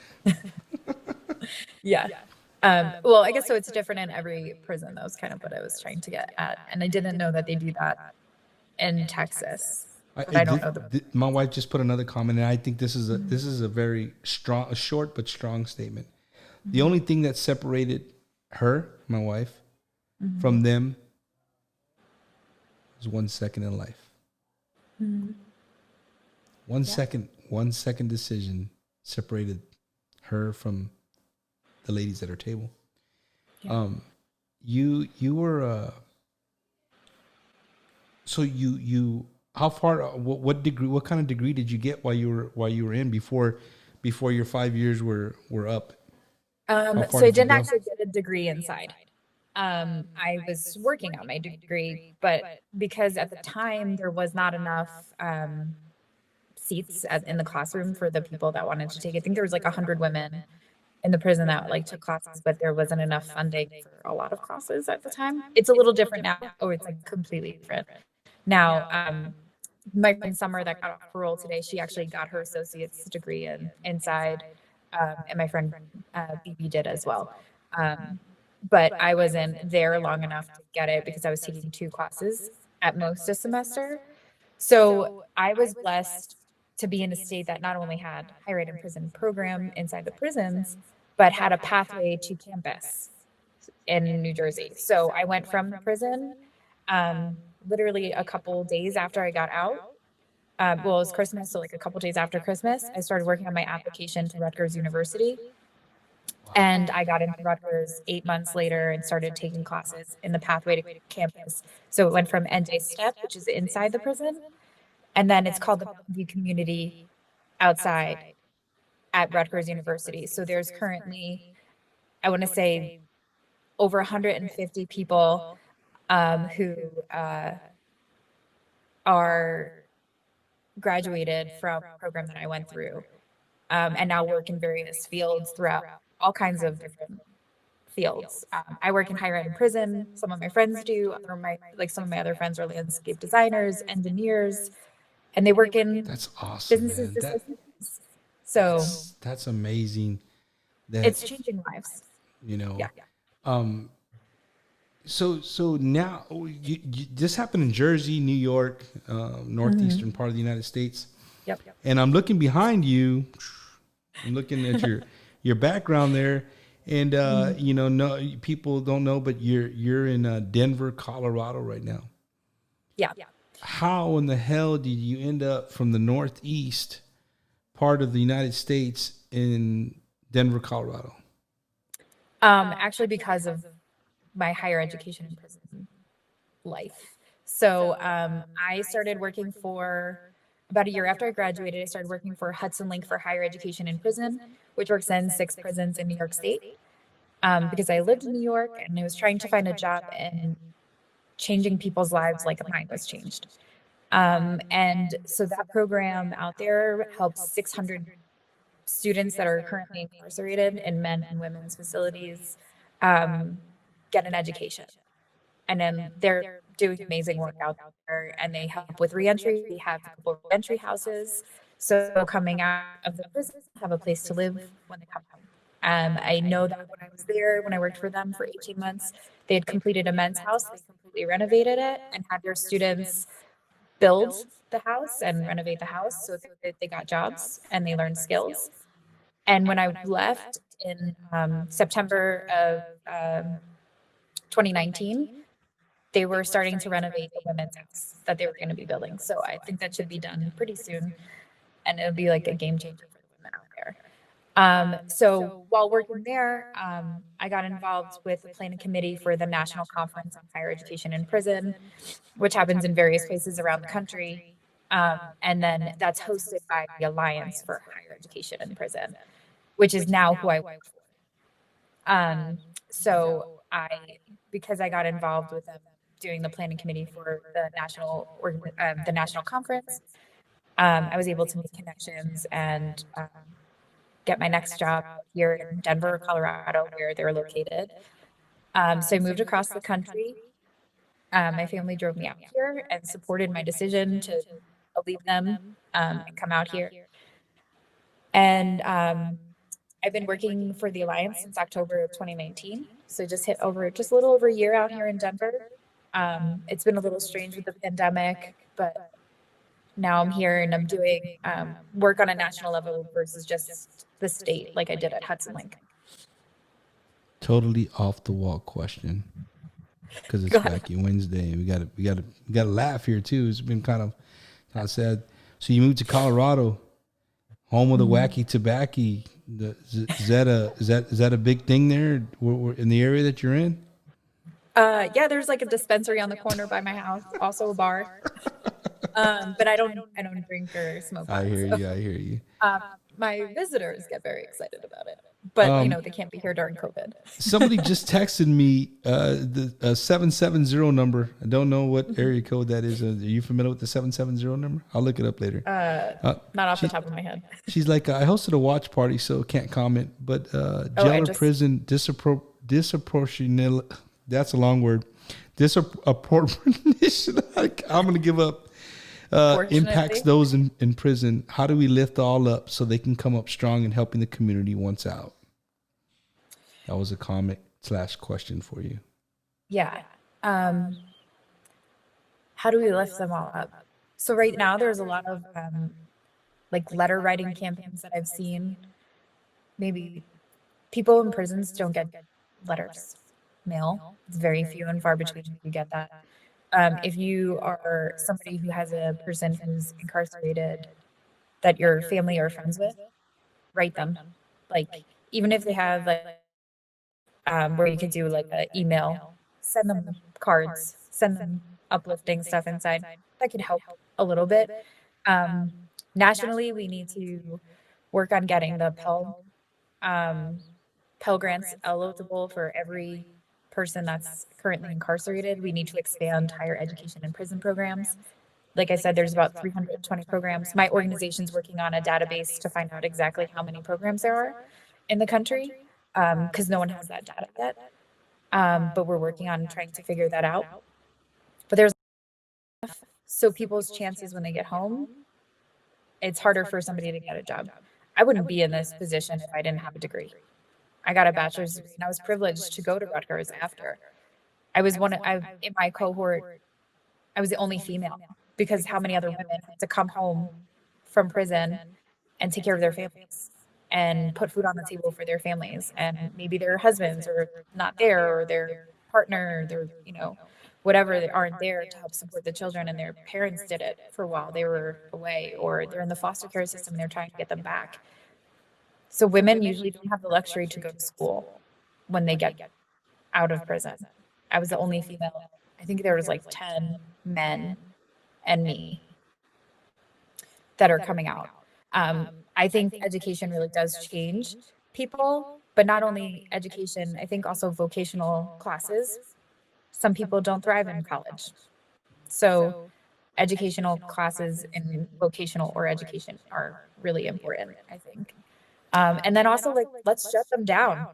Yeah. Well, I guess so. It's different in every prison. That was kind of what I was trying to get at. And I didn't know that they do that in Texas. But I don't know. My wife just put another comment, and I think this is a very strong, a short but strong statement. The only thing that separated her, my wife, from them was 1 second in life. 1 second, 1 second decision separated her from the ladies at her table. Yeah. You were so you how far, what degree, what kind of degree did you get while you were in before your 5 years were up? So I didn't actually get a degree inside. I was working on my degree, but because at the time there was not enough seats in the classroom for the people that wanted to take it. I think there was like 100 women in the prison that like took classes, but there wasn't enough funding for a lot of classes at the time. It's a little different now. Oh, it's like completely different now. My friend Summer that got off parole today, she actually got her associate's degree inside, and my friend BB did as well. But I wasn't there long enough to get it because I was taking 2 classes at most a semester. So I was blessed to be in a state that not only had higher ed in prison program inside the prisons, but had a pathway to campus in New Jersey. So I went from prison literally a couple days after I got out. Well, it was Christmas, so like a couple days after Christmas, I started working on my application to Rutgers University. And I got into Rutgers 8 months later and started taking classes in the pathway to campus. So it went from NJ STEP, which is inside the prison, and then it's called the community outside at Rutgers University. So there's currently, I want to say, over 150 people who are graduated from the program that I went through, and now work in various fields throughout all kinds of different fields. I work in higher ed in prison. Some of my friends do. Some of my other friends are landscape designers, engineers, and they work in That's awesome, businesses. man. So That's amazing. That it's changing lives. Yeah. So now this happened in Jersey, New York, northeastern part of the United States. Yep. And I'm looking behind you. I'm looking at your background there, and no people don't know, but you're in Denver, Colorado right now. Yeah. How in the hell did you end up from the Northeast part of the United States in Denver, Colorado? Actually, because of my higher education in prison life. So I started working for about a year after I graduated. I started working for Hudson Link for Higher Education in Prison, which works in 6 prisons in New York State. Because I lived in New York and I was trying to find a job in changing people's lives like mine was changed. And so that program out there helps 600 students that are currently incarcerated in men and women's facilities get an education. And then they're doing amazing work out there and they help with reentry. We have a couple of reentry houses. So coming out of the prison, have a place to live when they come home. I know that when I was there, when I worked for them for 18 months, they had completed a men's house. They completely renovated it and had their students build the house and renovate the house so that they got jobs and they learned skills. And when I left in September of 2019, they were starting to renovate the women's house that they were going to be building. So I think that should be done pretty soon. And it'll be like a game changer for the women out there. So while working there, I got involved with the planning committee for the National Conference on Higher Education in Prison, which happens in various places around the country. And then that's hosted by the Alliance for Higher Education in Prison, which is now who I work for. So because I got involved with them doing the planning committee for the national conference, I was able to make connections and get my next job here in Denver, Colorado, where they're located. So I moved across the country. My family drove me out here and supported my decision to leave them and come out here. And I've been working for the Alliance since October of 2019. So just a little over a year out here in Denver. It's been a little strange with the pandemic, but now I'm here and I'm doing work on a national level versus just the state like I did at Hudson Link. Totally off the wall question, because it's Wacky Wednesday. We gotta laugh here too. It's been kind of sad. So you moved to Colorado, home of the Wacky Tobacco. Is that a big thing there in the area that you're in? Yeah, there's like a dispensary on the corner by my house, also a bar. But I don't drink or smoke. I hear you. My visitors get very excited about it, but they can't be here during COVID. Somebody just texted me the 770 number. I don't know what area code that is. Are you familiar with the 770 number? I'll look it up later. Not off the top of my head. She's like, I hosted a watch party, so can't comment. But jail or prison disproportionate. That's a long word. Disproportionation. I'm going to give up. Impacts those in prison. How do we lift all up so they can come up strong and helping the community once out? That was a comment / question for you. Yeah. How do we lift them all up? So right now there's a lot of like letter writing campaigns that I've seen. Maybe people in prisons don't get letters, mail. It's very few and far between you get that. If you are somebody who has a person who's incarcerated that your family or friends with, write them. Like, even if they have like, where you could do like an email, send them cards, send them uplifting stuff inside. That could help a little bit. Nationally, we need to work on getting the Pell Grants eligible for every person that's currently incarcerated. We need to expand higher education and prison programs. Like I said, there's about 320 programs. My organization's working on a database to find out exactly how many programs there are in the country, because no one has that data yet. But we're working on trying to figure that out. But there's so people's chances when they get home, it's harder for somebody to get a job. I wouldn't be in this position if I didn't have a degree. I got a bachelor's degree and I was privileged to go to Rutgers after. I was in my cohort, I was the only female, because how many other women had to come home from prison and take care of their families and put food on the table for their families, and maybe their husbands are not there, or their partner, whatever, they aren't there to help support the children, and their parents did it for a while. They were away, or they're in the foster care system and they're trying to get them back. So women usually don't have the luxury to go to school when they get out of prison. I was the only female. I think there was like 10 men and me that are coming out. I think education really does change people, but not only education, I think also vocational classes. Some people don't thrive in college. So educational classes in vocational or education are really important, I think. And then also, like, let's shut them down.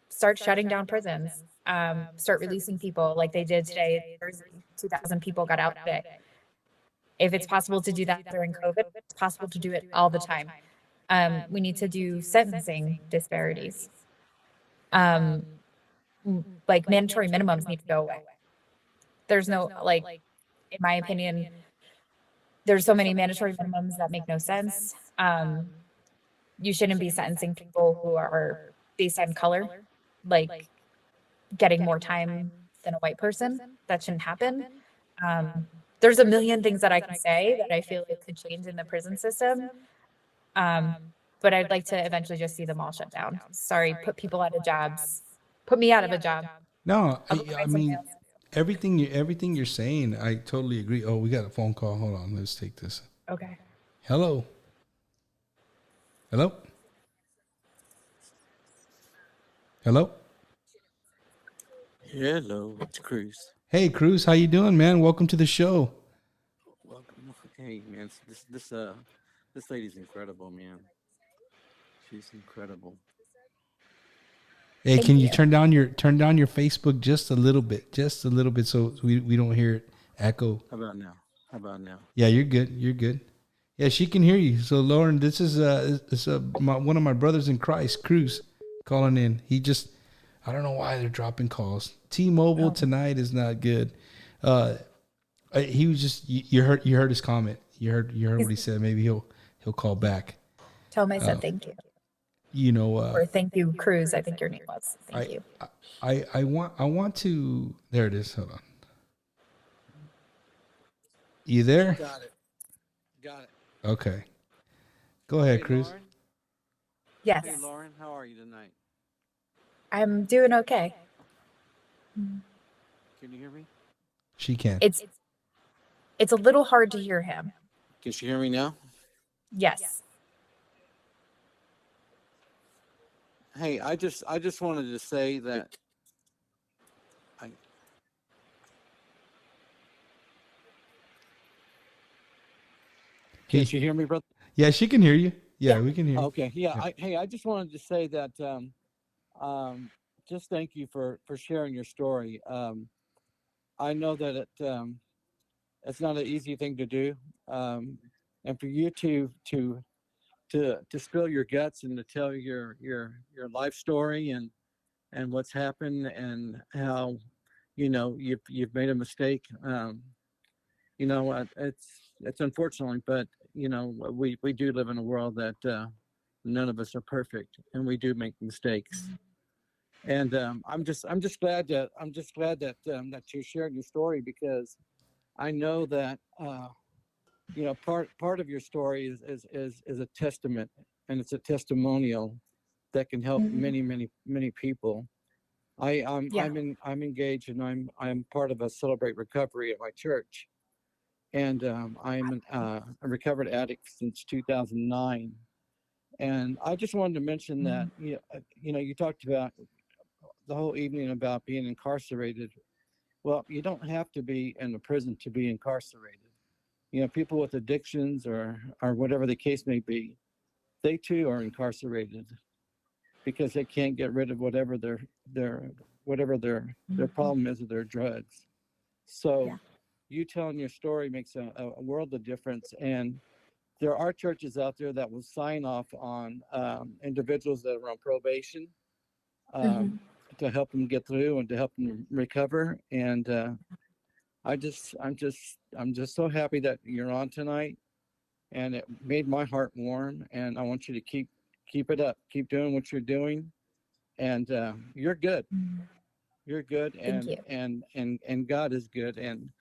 Start shutting down prisons. Start releasing people like they did today. 2,000 people got out today. If it's possible to do that during COVID, it's possible to do it all the time. We need to do sentencing disparities. Like mandatory minimums need to go away. There's no, like, in my opinion, there's so many mandatory minimums that make no sense. You shouldn't be sentencing people who are based on color, like getting more time than a white person. That shouldn't happen. There's a million things that I can say that I feel like could change in the prison system. But I'd like to eventually just see them all shut down. Sorry, put people out of jobs. Put me out of a job. No, I'll go I find somebody mean, else. everything you're saying, I totally agree. Oh, we got a phone call. Hold on, let's take this. Okay. Hello. Hello. Hello. Hello, it's Cruz. Hey, Cruz, how you doing, man? Welcome to the show. Welcome. Hey, man, this lady's incredible, man. She's incredible. Hey, Thank can you you. turn down your Facebook just a little bit, so we don't hear it echo. How about now? How about now? Yeah, you're good. You're good. Yeah, she can hear you. So, Lauren, this is one of my brothers in Christ, Cruz, calling in. I don't know why they're dropping calls. T-Mobile tonight is not good. He was just you heard his comment. You heard what he said. Maybe he'll call back. Tell him I said thank you. You know, Or thank you, Cruz. I think your name was. Thank you. I want to. There it is. Hold on. You there? Got it. Got it. Okay. Go ahead, Hey, Cruz. Lauren. Yes, Hey, Lauren, how are you tonight? I'm doing okay. Can you hear me? She can. It's a little hard to hear him. Can you hear me now? Yes. Hey, I just wanted to say that I Can you hear me, brother? Yeah, she can hear you. Yeah, Yeah. we can hear you. Okay. Yeah. I just wanted to say that just thank you for sharing your story. I know that it's not an easy thing to do, and for you to spill your guts and to tell your life story and what's happened and how you've made a mistake. It's unfortunately, but we do live in a world that none of us are perfect, and we do make mistakes. And I'm just glad that that you shared your story, because I know that part of your story is a testament, and it's a testimonial that can help Mhm. many people. Yeah. I'm engaged, and I'm part of a Celebrate Recovery at my church, and I'm a recovered addict since 2009. And I just wanted to mention that you talked about the whole evening about being incarcerated. Well, you don't have to be in a prison to be incarcerated. People with addictions or whatever the case may be, they too are incarcerated because they can't get rid of whatever their problem is with their drugs. So Yeah. you telling your story makes a world of difference. And there are churches out there that will sign off on individuals that are on probation, Mhm. to help them get through and to help them recover. And I'm just so happy that you're on tonight, and it made my heart warm. And I want you to keep it up, keep doing what you're doing, and you're good. You're good, Thank and you. God is good, and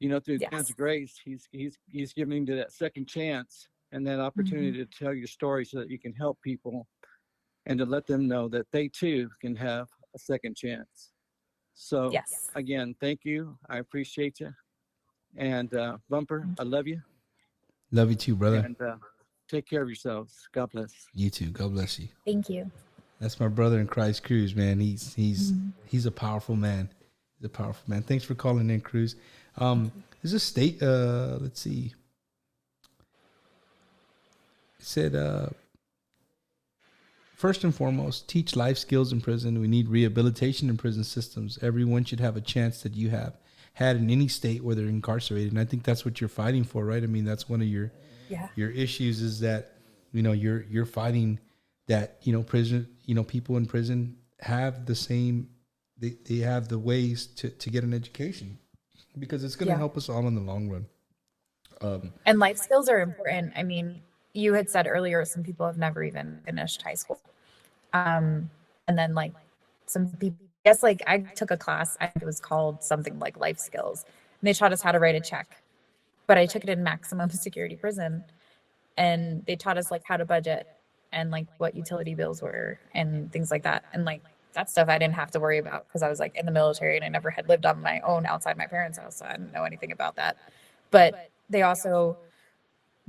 through God's Yes. grace, He's giving you that second chance and that Mhm. opportunity to tell your story so that you can help people and to let them know that they too can have a second chance. So Yes. again, thank you. I appreciate you, and Bumper, I love you, Love you too, brother. and take care of yourselves. God bless. You too. God bless you. Thank you. That's my brother in Christ, Cruz, man. Mhm. He's a powerful man. He's a powerful man. Thanks for calling in, Cruz. Is this state? Let's see. It said, first and foremost, teach life skills in prison. We need rehabilitation in prison systems. Everyone should have a chance that you have had in any state where they're incarcerated. And I think that's what you're fighting for, right? I mean, that's one of Yeah. your issues is that, you're fighting that, prison, people in prison have the same, they have the ways to get an education because it's going to Yeah. help us all in the long run. And life skills are important. I mean, you had said earlier some people have never even finished high school. And then like some people, I guess like I took a class, I think it was called something like life skills. And they taught us how to write a check. But I took it in maximum security prison and they taught us like how to budget and like what utility bills were and things like that. And like that stuff I didn't have to worry about because I was like in the military and I never had lived on my own outside my parents' house. So I didn't know anything about that. But they also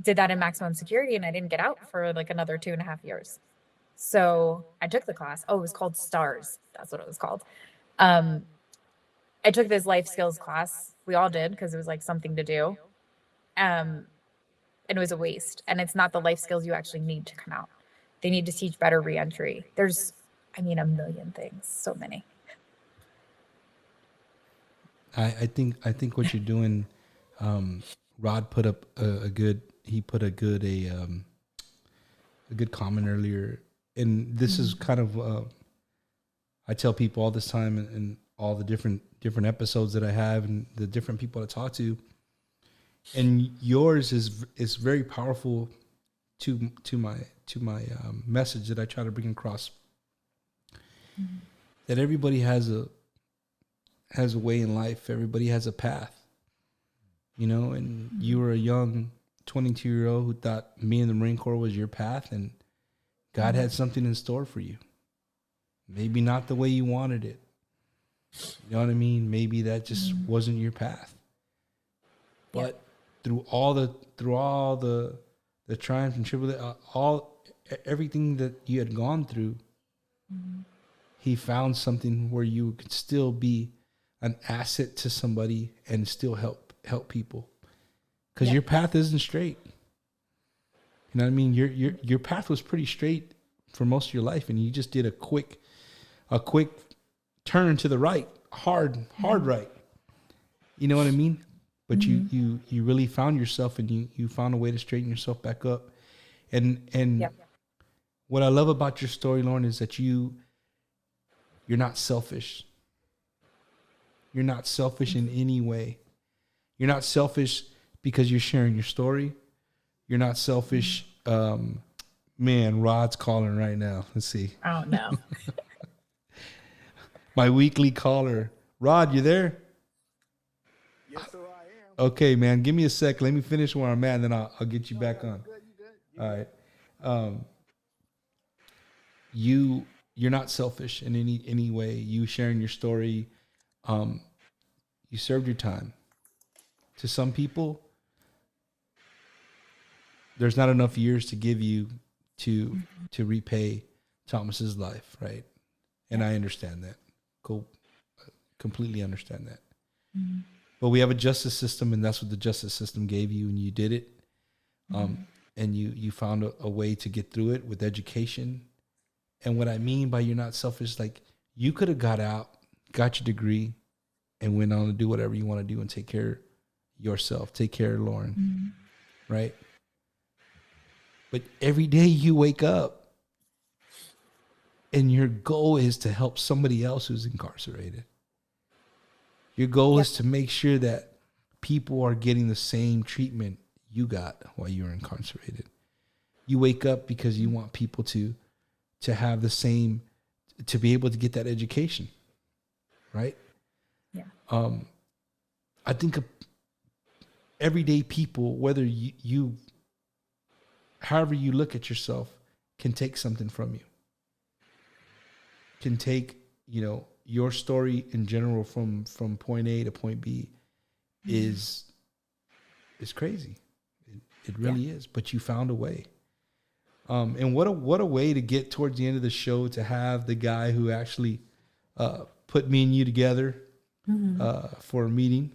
did that in maximum security and I didn't get out for like another 2.5 years. So I took the class. Oh, it was called STARS. That's what it was called. Um, I took this life skills class. We all did because it was like something to do. And it was a waste. And it's not the life skills you actually need to come out. They need to teach better reentry. There's, I mean, a million things, so many. I think what you're doing, Rod put up a good comment earlier, and this is kind of I tell people all this time and all the different episodes that I have and the different people I talk to, and yours is very powerful to my message that I try to bring across. That everybody has a way in life. Everybody has a path, and you were a young 22-year-old who thought me in the Marine Corps was your path, and God had something in store for you. Maybe not the way you wanted it. You know what I mean? Maybe that just wasn't your path. But through all the triumphs and tribulations, everything that you had gone through, he found something where you could still be an asset to somebody and still help people. Because your path isn't straight. You know what I mean? Your path was pretty straight for most of your life, and you just did a quick turn to the right, hard right. You know what I mean? But you really found yourself, and you found a way to straighten yourself back up. And what I love about your story, Lauren, is that you're not selfish. You're not selfish in any way. You're not selfish because you're sharing your story. You're not selfish. Man, Rod's calling right now. Let's see. Oh, no. My weekly caller. Rod, you there? Yes, sir, I am. Okay, man. Give me a sec. Let me finish where I'm at, and then I'll get you back on. Good. All right. You're not selfish in any way. You sharing your story. You served your time. To some people, there's not enough years to give you to repay Thomas's life, right? And I understand that. Cool. Completely understand that. But we have a justice system, and that's what the justice system gave you, and you did it. And you found a way to get through it with education. And what I mean by you're not selfish, like you could have got out, got your degree, and went on to do whatever you want to do and take care of yourself, take care of Lauren, right? But every day you wake up and your goal is to help somebody else who's incarcerated. Your goal is to make sure that people are getting the same treatment you got while you were incarcerated. You wake up because you want people to have the same, to be able to get that education. right? Yeah. I think everyday people, whether however you look at yourself, can take something from you. Can take, your story in general from point A to point B is crazy. It really is. But you found a way. And what a way to get towards the end of the show to have the guy who actually put me and you together for a meeting.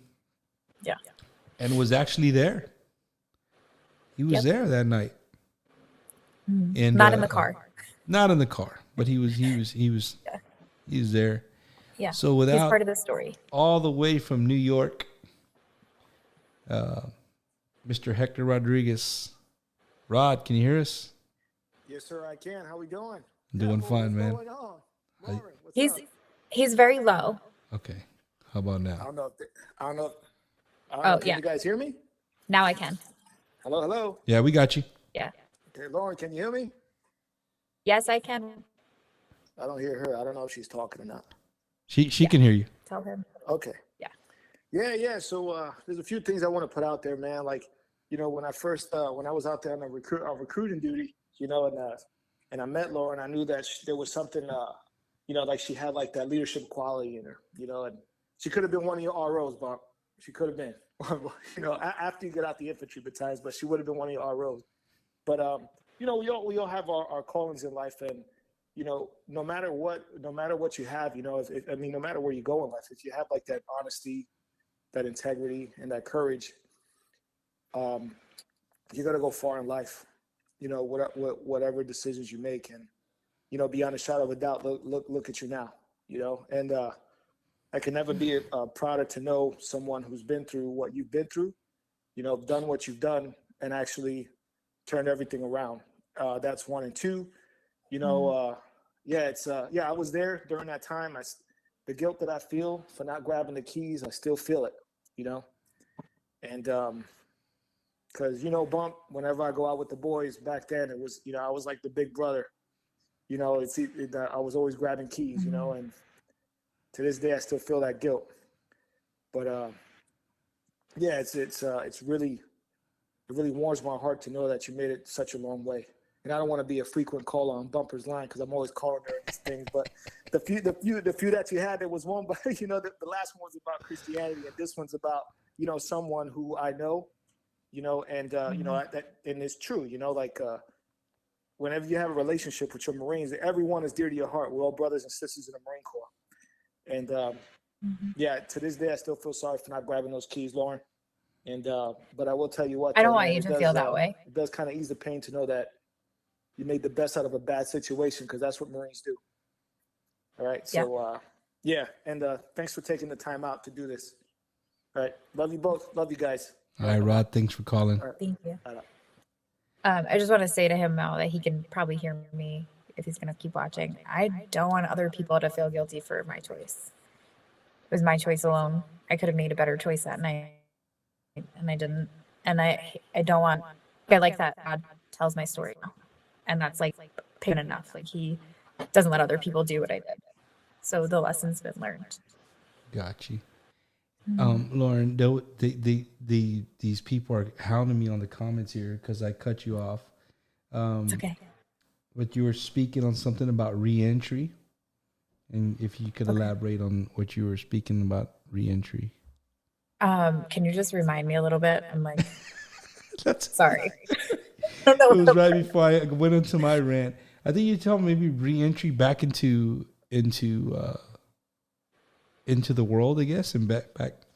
Yeah. And was actually there. He was there that night. And Not in the car. Not in the car, but he was there. Yeah. So he's without part of the story. all the way from New York, Mr. Hector Rodriguez. Rod, can you hear us? Yes, sir, I can. How we doing? Doing What's fine, man. going on? Lauren, what's He's up? he's very low. Okay. How about I now? don't know. I don't know. Oh, Can yeah. you guys hear me? Now I can. Hello, hello. Yeah, we got you. Yeah. Okay, Lauren, can you hear me? Yes, I can. I don't hear her. I don't know if she's talking or not. She can hear you. Tell him. Okay. Yeah. Yeah. So there's a few things I want to put out there, man. Like, when I first when I was out there on recruiting duty, and I met Lauren, I knew that there was something, like she had like that leadership quality in her, and she could have been one of your ROs, Bob. She could have been, after you get out the infantry battalions, but she would have been one of your ROs. But we all have our callings in life, and no matter what you have, no matter where you go in life, if you have like that honesty, that integrity, and that courage, you're gonna go far in life. Whatever decisions you make, and beyond a shadow of a doubt, look at you now. And I can never be prouder to know someone who's been through what you've been through, done what you've done, and actually turned everything around. That's one. And two, I was there during that time. The guilt that I feel for not grabbing the keys, I still feel it, and because Bump, whenever I go out with the boys back then, it was I was like the big brother. I was always grabbing keys, and to this day I still feel that guilt. But it really warms my heart to know that you made it such a long way. And I don't want to be a frequent caller on Bumper's line because I'm always calling her these things. But the few that you had, there was one, but the last one was about Christianity, and this one's about someone who I know, and it's true, whenever you have a relationship with your Marines, everyone is dear to your heart. We're all brothers and sisters in the Marine Corps. And to this day, I still feel sorry for not grabbing those keys, Lauren. And but I will tell you what, I don't want you to feel that way. It does kind of ease the pain to know that you made the best out of a bad situation, because that's what Marines do. All right. So and thanks for taking the time out to do this. All right. Love you both. Love you guys. All right, Rod. Thanks for calling. All right. Thank you. All right. I just want to say to him now that he can probably hear me if he's going to keep watching. I don't want other people to feel guilty for my choice. It was my choice alone. I could have made a better choice that night, and I didn't. And I don't want. I like that God tells my story now, and that's like pain enough. Like he doesn't let other people do what I did. So the lesson's been learned. Got you. Lauren, these people are hounding me on the comments here because I cut you off. It's okay. But you were speaking on something about re-entry, and if you could elaborate on what you were speaking about re-entry. Can you just remind me a little bit? I'm like, That's sorry. It was right before I went into my rant. I think you told me maybe re-entry back into the world, I guess, and back.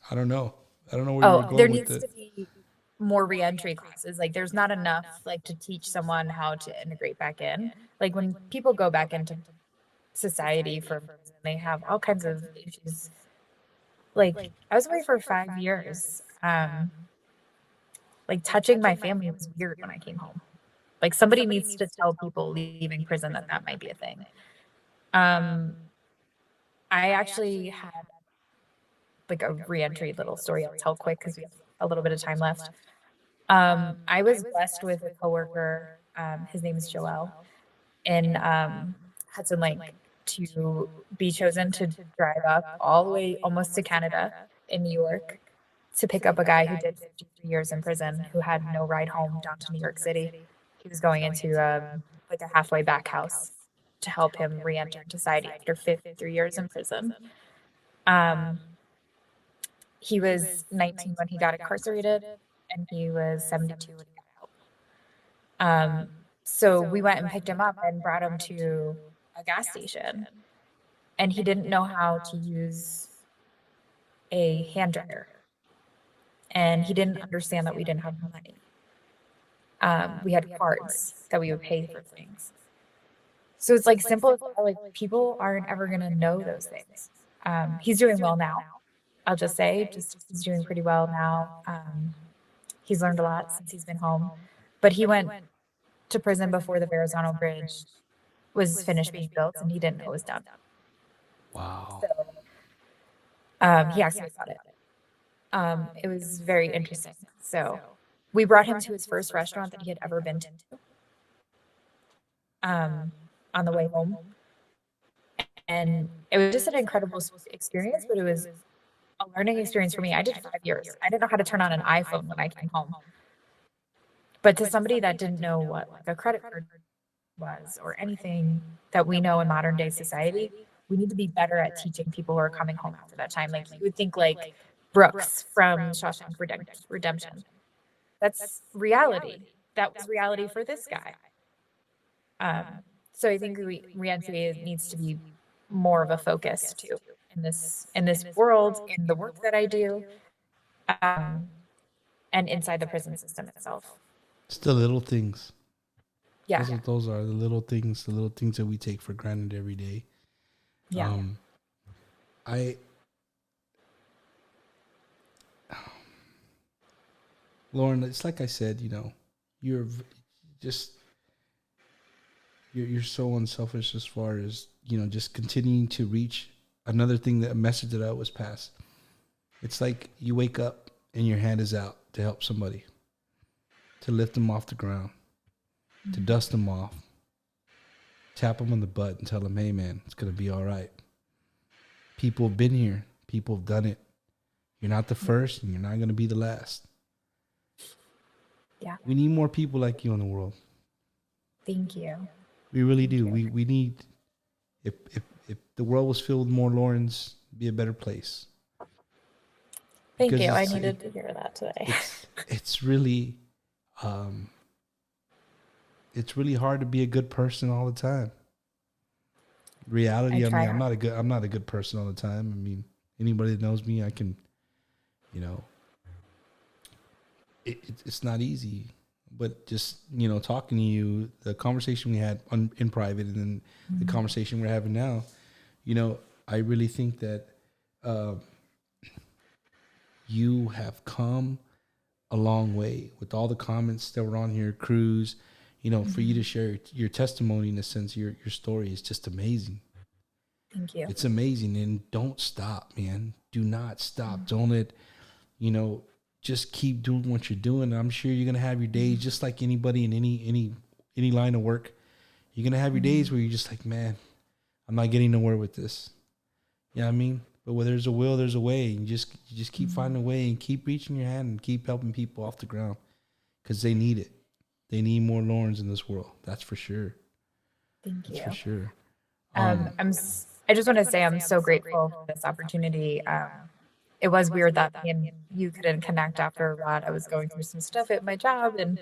I don't know where you were going there with needs to be more reentry classes. Like there's not enough like to teach someone how to integrate back in. Like when people go back into society from prison, they have all kinds of issues. Like I was away for 5 years. Like touching my family was weird when I came home. Like somebody needs to tell people leaving prison that might be a thing. I actually had like a reentry little story I'll tell quick because we have a little bit of time left. I was blessed with a coworker. His name is Joel in Hudson Lake. to be chosen to drive up all the way almost to Canada in New York to pick up a guy who did 53 years in prison, who had no ride home down to New York City. He was going into like a halfway back house to help him re-enter society after 53 years in prison. He was 19 when he got incarcerated, and he was 72 when he got out. So we went and picked him up and brought him to a gas station, and he didn't know how to use a hand dryer, and he didn't understand that we didn't have money. We had cards that we would pay for things. So it's like simple as that, like people aren't ever gonna know those things. He's doing well now. I'll just say, he's doing pretty well now. He's learned a lot since he's been home, but he went to prison before the Verrazano Bridge was finished being built, and he didn't know it was done. Wow. So, he asked me about it. It was very interesting. So we brought him to his first restaurant that he had ever been to, on the way home. And it was just an incredible experience, but it was a learning experience for me. I did 5 years. I didn't know how to turn on an iPhone when I came home. But to somebody that didn't know what like a credit card was or anything that we know in modern day society, we need to be better at teaching people who are coming home after that time. Like you would think like Brooks from Shawshank Redemption. That's reality. That was reality for this guy. So I think re-entry needs to be more of a focus too in this world, in the work that I do, and inside the prison system itself. It's the little things. Yeah. That's what those are, the little things that we take for granted every day. Yeah. Lauren, it's like I said, you're so unselfish as far as, just continuing to reach another thing, that message that I was passed. It's like you wake up and your hand is out to help somebody, to lift them off the ground, to dust them off, tap them on the butt and tell them, hey man, it's going to be all right. People have been here. People have done it. You're not the first and you're not going to be the last. Yeah. We need more people like you in the world. Thank you. We really do. We need, if the world was filled with more Laurens, it'd be a better place. Thank you. I needed to hear that today. It's really hard to be a good person all the time. Reality, I'm not a good person all the time. I mean, anybody that knows me, I can, it's not easy. But just, talking to you, the conversation we had in private and then the conversation we're having now, I really think that you have come a long way with all the comments that were on here, Cruz, for you to share your testimony, in a sense, your story is just amazing. Thank you. It's amazing. And don't stop, man. Do not stop. Don't let, just keep doing what you're doing. I'm sure you're gonna have your days just like anybody in any line of work. You're gonna have your days where you're just like, man, I'm not getting nowhere with this. You know what I mean? But where there's a will, there's a way. And you just keep finding a way and keep reaching your hand and keep helping people off the ground, because they need it. They need more Laurens in this world. That's for sure. Thank you. That's for sure. I just want to say I'm so grateful for this opportunity. It was weird that me and you couldn't connect after a lot. I was going through some stuff at my job, and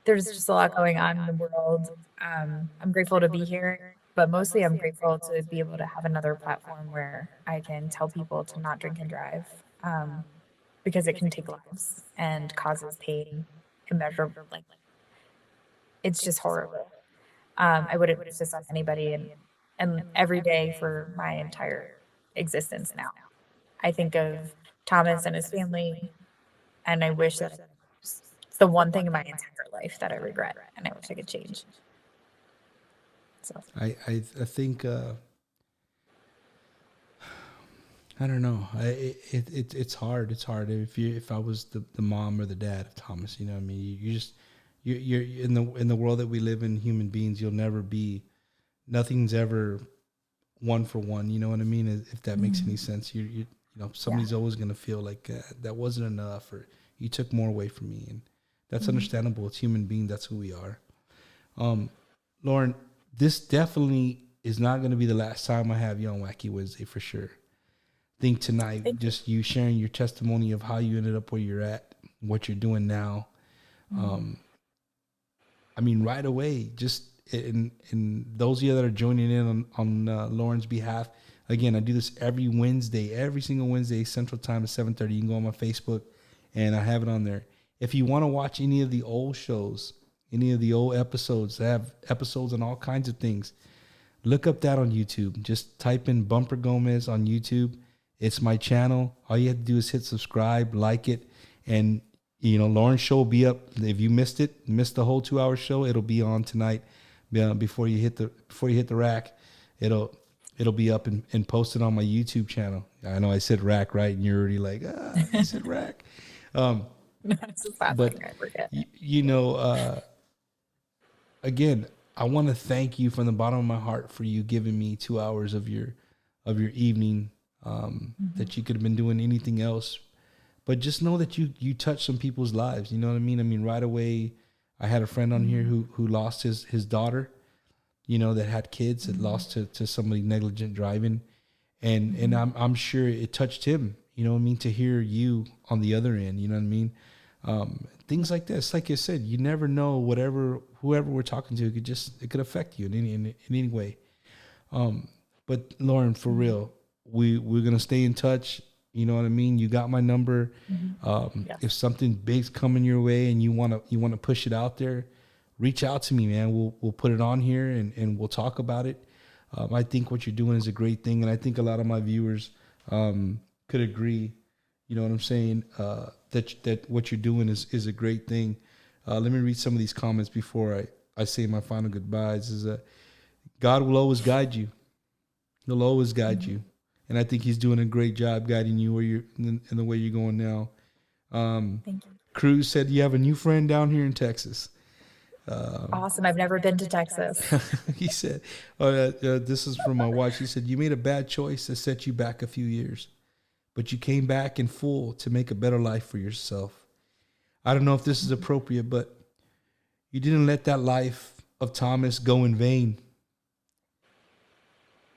there's just a lot going on in the world. I'm grateful to be here, but mostly I'm grateful to be able to have another platform where I can tell people to not drink and drive, because it can take lives and causes pain immeasurable. Like, it's just horrible. I wouldn't wish this on anybody, and every day for my entire existence now. I think of Thomas and his family, and I wish that it's the one thing in my entire life that I regret, and I wish I could change. So I think I don't know. It's hard. It's hard if I was the mom or the dad of Thomas. You know what I mean? You're in the world that we live in. Human beings, you'll never be. Nothing's ever one for one. You know what I mean? If that makes any sense, you know, somebody's Yeah. always gonna feel like that wasn't enough, or you took more away from me, and that's understandable. It's human being. That's who we are. Lauren, this definitely is not going to be the last time I have you on Wacky Wednesday for sure. Think tonight, Thank you. just you sharing your testimony of how you ended up where you're at, what you're doing now. I mean, right away, just in those of you that are joining in on Lauren's behalf, again, I do this every Wednesday, every single Wednesday, Central Time at 7:30. You can go on my Facebook, and I have it on there. If you want to watch any of the old shows, any of the old episodes, I have episodes on all kinds of things. Look up that on YouTube. Just type in Bumper Gomez on YouTube. It's my channel. All you have to do is hit subscribe, like it, and you know Lauren's show will be up. If you missed it, missed the whole 2 hour show, it'll be on tonight. Before you hit the rack, it'll be up and posted on my YouTube channel. I know I said rack, right? And you're already like, I said rack. It's the last But thing I forget. you know, again, I want to thank you from the bottom of my heart for you giving me 2 hours of your evening that you could have been doing anything else. But just know that you touched some people's lives. You know what I mean? I mean, right away, I had a friend on here who lost his daughter, you know, that had kids, that lost to somebody negligent driving. And I'm sure it touched him, you know what I mean, to hear you on the other end, you know what I mean? Things like this, like you said, you never know whoever we're talking to, it could affect you in any way. But Lauren, for real, we're going to stay in touch. You know what I mean? You got my number. If something big's coming your way and you want to push it out there, reach out to me, man. We'll put it on here and we'll talk about it. I think what you're doing is a great thing. And I think a lot of my viewers, could agree, you know what I'm saying? That what you're doing is a great thing. Let me read some of these comments before I say my final goodbyes. God will always guide you. He'll always guide you. And I think he's doing a great job guiding you where you're in the way you're going now. Thank you. Cruz said you have a new friend down here in Texas. Awesome. I've never been to Texas. He said, this is from my wife. She said, you made a bad choice that set you back a few years, but you came back in full to make a better life for yourself. I don't know if this is appropriate, but you didn't let that life of Thomas go in vain,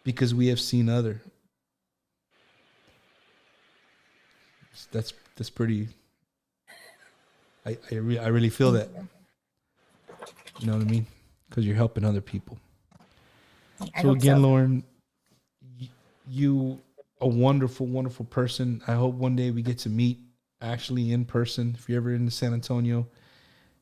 because we have seen other. That's pretty. I really feel that. You know what I mean? Because you're helping other people. So again, Lauren, you a wonderful, wonderful person. I hope one day we get to meet actually in person. If you're ever in San Antonio,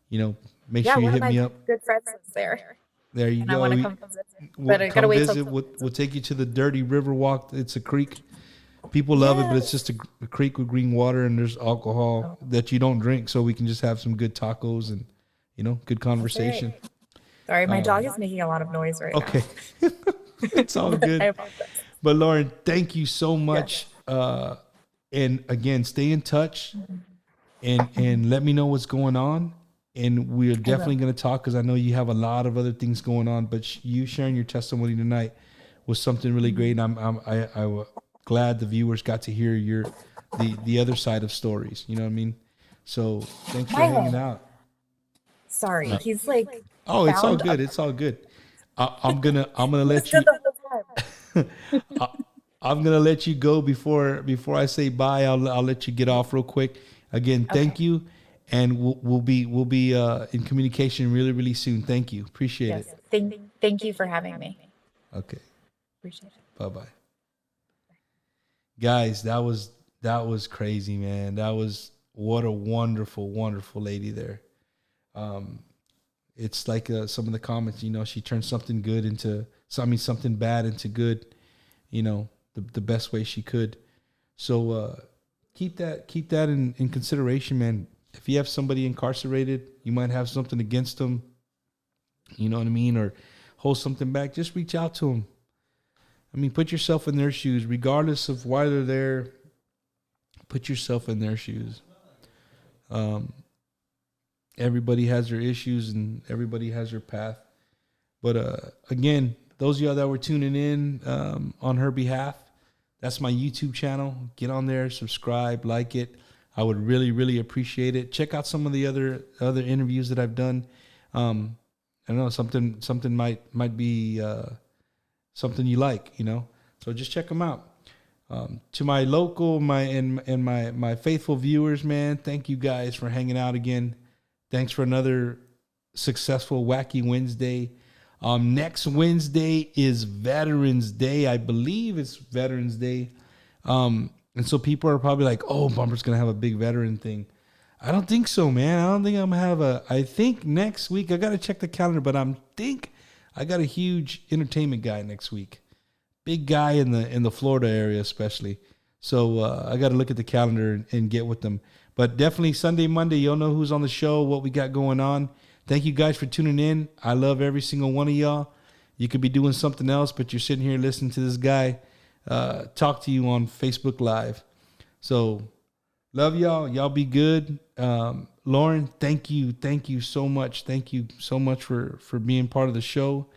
you know, make sure you hit me up. Good friends is there. There you And go. I want to come visit. We'll But I come gotta wait visit. till We'll take you to the Dirty River Walk. It's a creek. People love it, but it's just a creek with green water, and there's alcohol that you don't drink, so we can just have some good tacos and, you know, good conversation. Sorry, my dog is making a lot of noise right Okay. now. It's all I good. apologize. But Lauren, thank you so much. And again, stay in touch and let me know what's going on. And we're definitely going to talk, because I know you have a lot of other things going on, but you sharing your testimony tonight was something really great. And I'm glad the viewers got to hear the other side of stories. You know what I mean? So thanks for hanging out. Sorry, he's like. Oh, it's all good. It's all good. I'm gonna let you. I'm gonna let you go before I say bye. I'll let you get off real quick. Again, thank you, and we'll be in communication really, really soon. Thank you. Appreciate it. Thank you for having me. Okay. Appreciate it. Bye bye. Guys, that was crazy, man. What a wonderful, wonderful lady there. It's like some of the comments, you know, she turned something bad into good, you know, the best way she could. So keep that in consideration, man. If you have somebody incarcerated, you might have something against them, you know what I mean, or hold something back, just reach out to them. I mean, put yourself in their shoes, regardless of why they're there. Put yourself in their shoes. Everybody has their issues and everybody has their path. But again, those of y'all that were tuning in on her behalf, that's my YouTube channel. Get on there, subscribe, like it. I would really, really appreciate it. Check out some of the other interviews that I've done. I don't know, something might be something you like, you know. So just check them out. To my local, my faithful viewers, man, thank you guys for hanging out again. Thanks for another successful Wacky Wednesday. Next Wednesday is Veterans Day. I believe it's Veterans Day. And so people are probably like, oh, Bumper's going to have a big veteran thing. I don't think so, man. I don't think I'm going to have I think next week, I got to check the calendar, but I think I got a huge entertainment guy next week. Big guy in the Florida area, especially. So I got to look at the calendar and get with them. But definitely Sunday, Monday, you'll know who's on the show, what we got going on. Thank you guys for tuning in. I love every single one of y'all. You could be doing something else, but you're sitting here listening to this guy talk to you on Facebook Live. So love y'all. Y'all be good. Lauren, thank you so much. Thank you so much for being part of the show.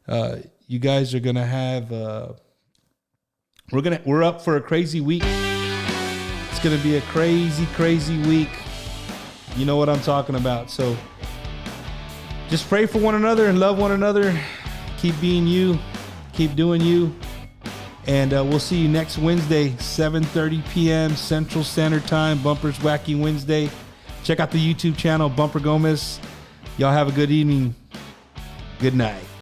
You guys are gonna have we're up for a crazy week. It's gonna be a crazy week. You know what I'm talking about. So just pray for one another and love one another. Keep being you. Keep doing you. And we'll see you next Wednesday, 7:30 p.m. Central Standard Time. Bumper's Wacky Wednesday. Check out the YouTube channel, Bumper Gomez. Y'all have a good evening. Good night.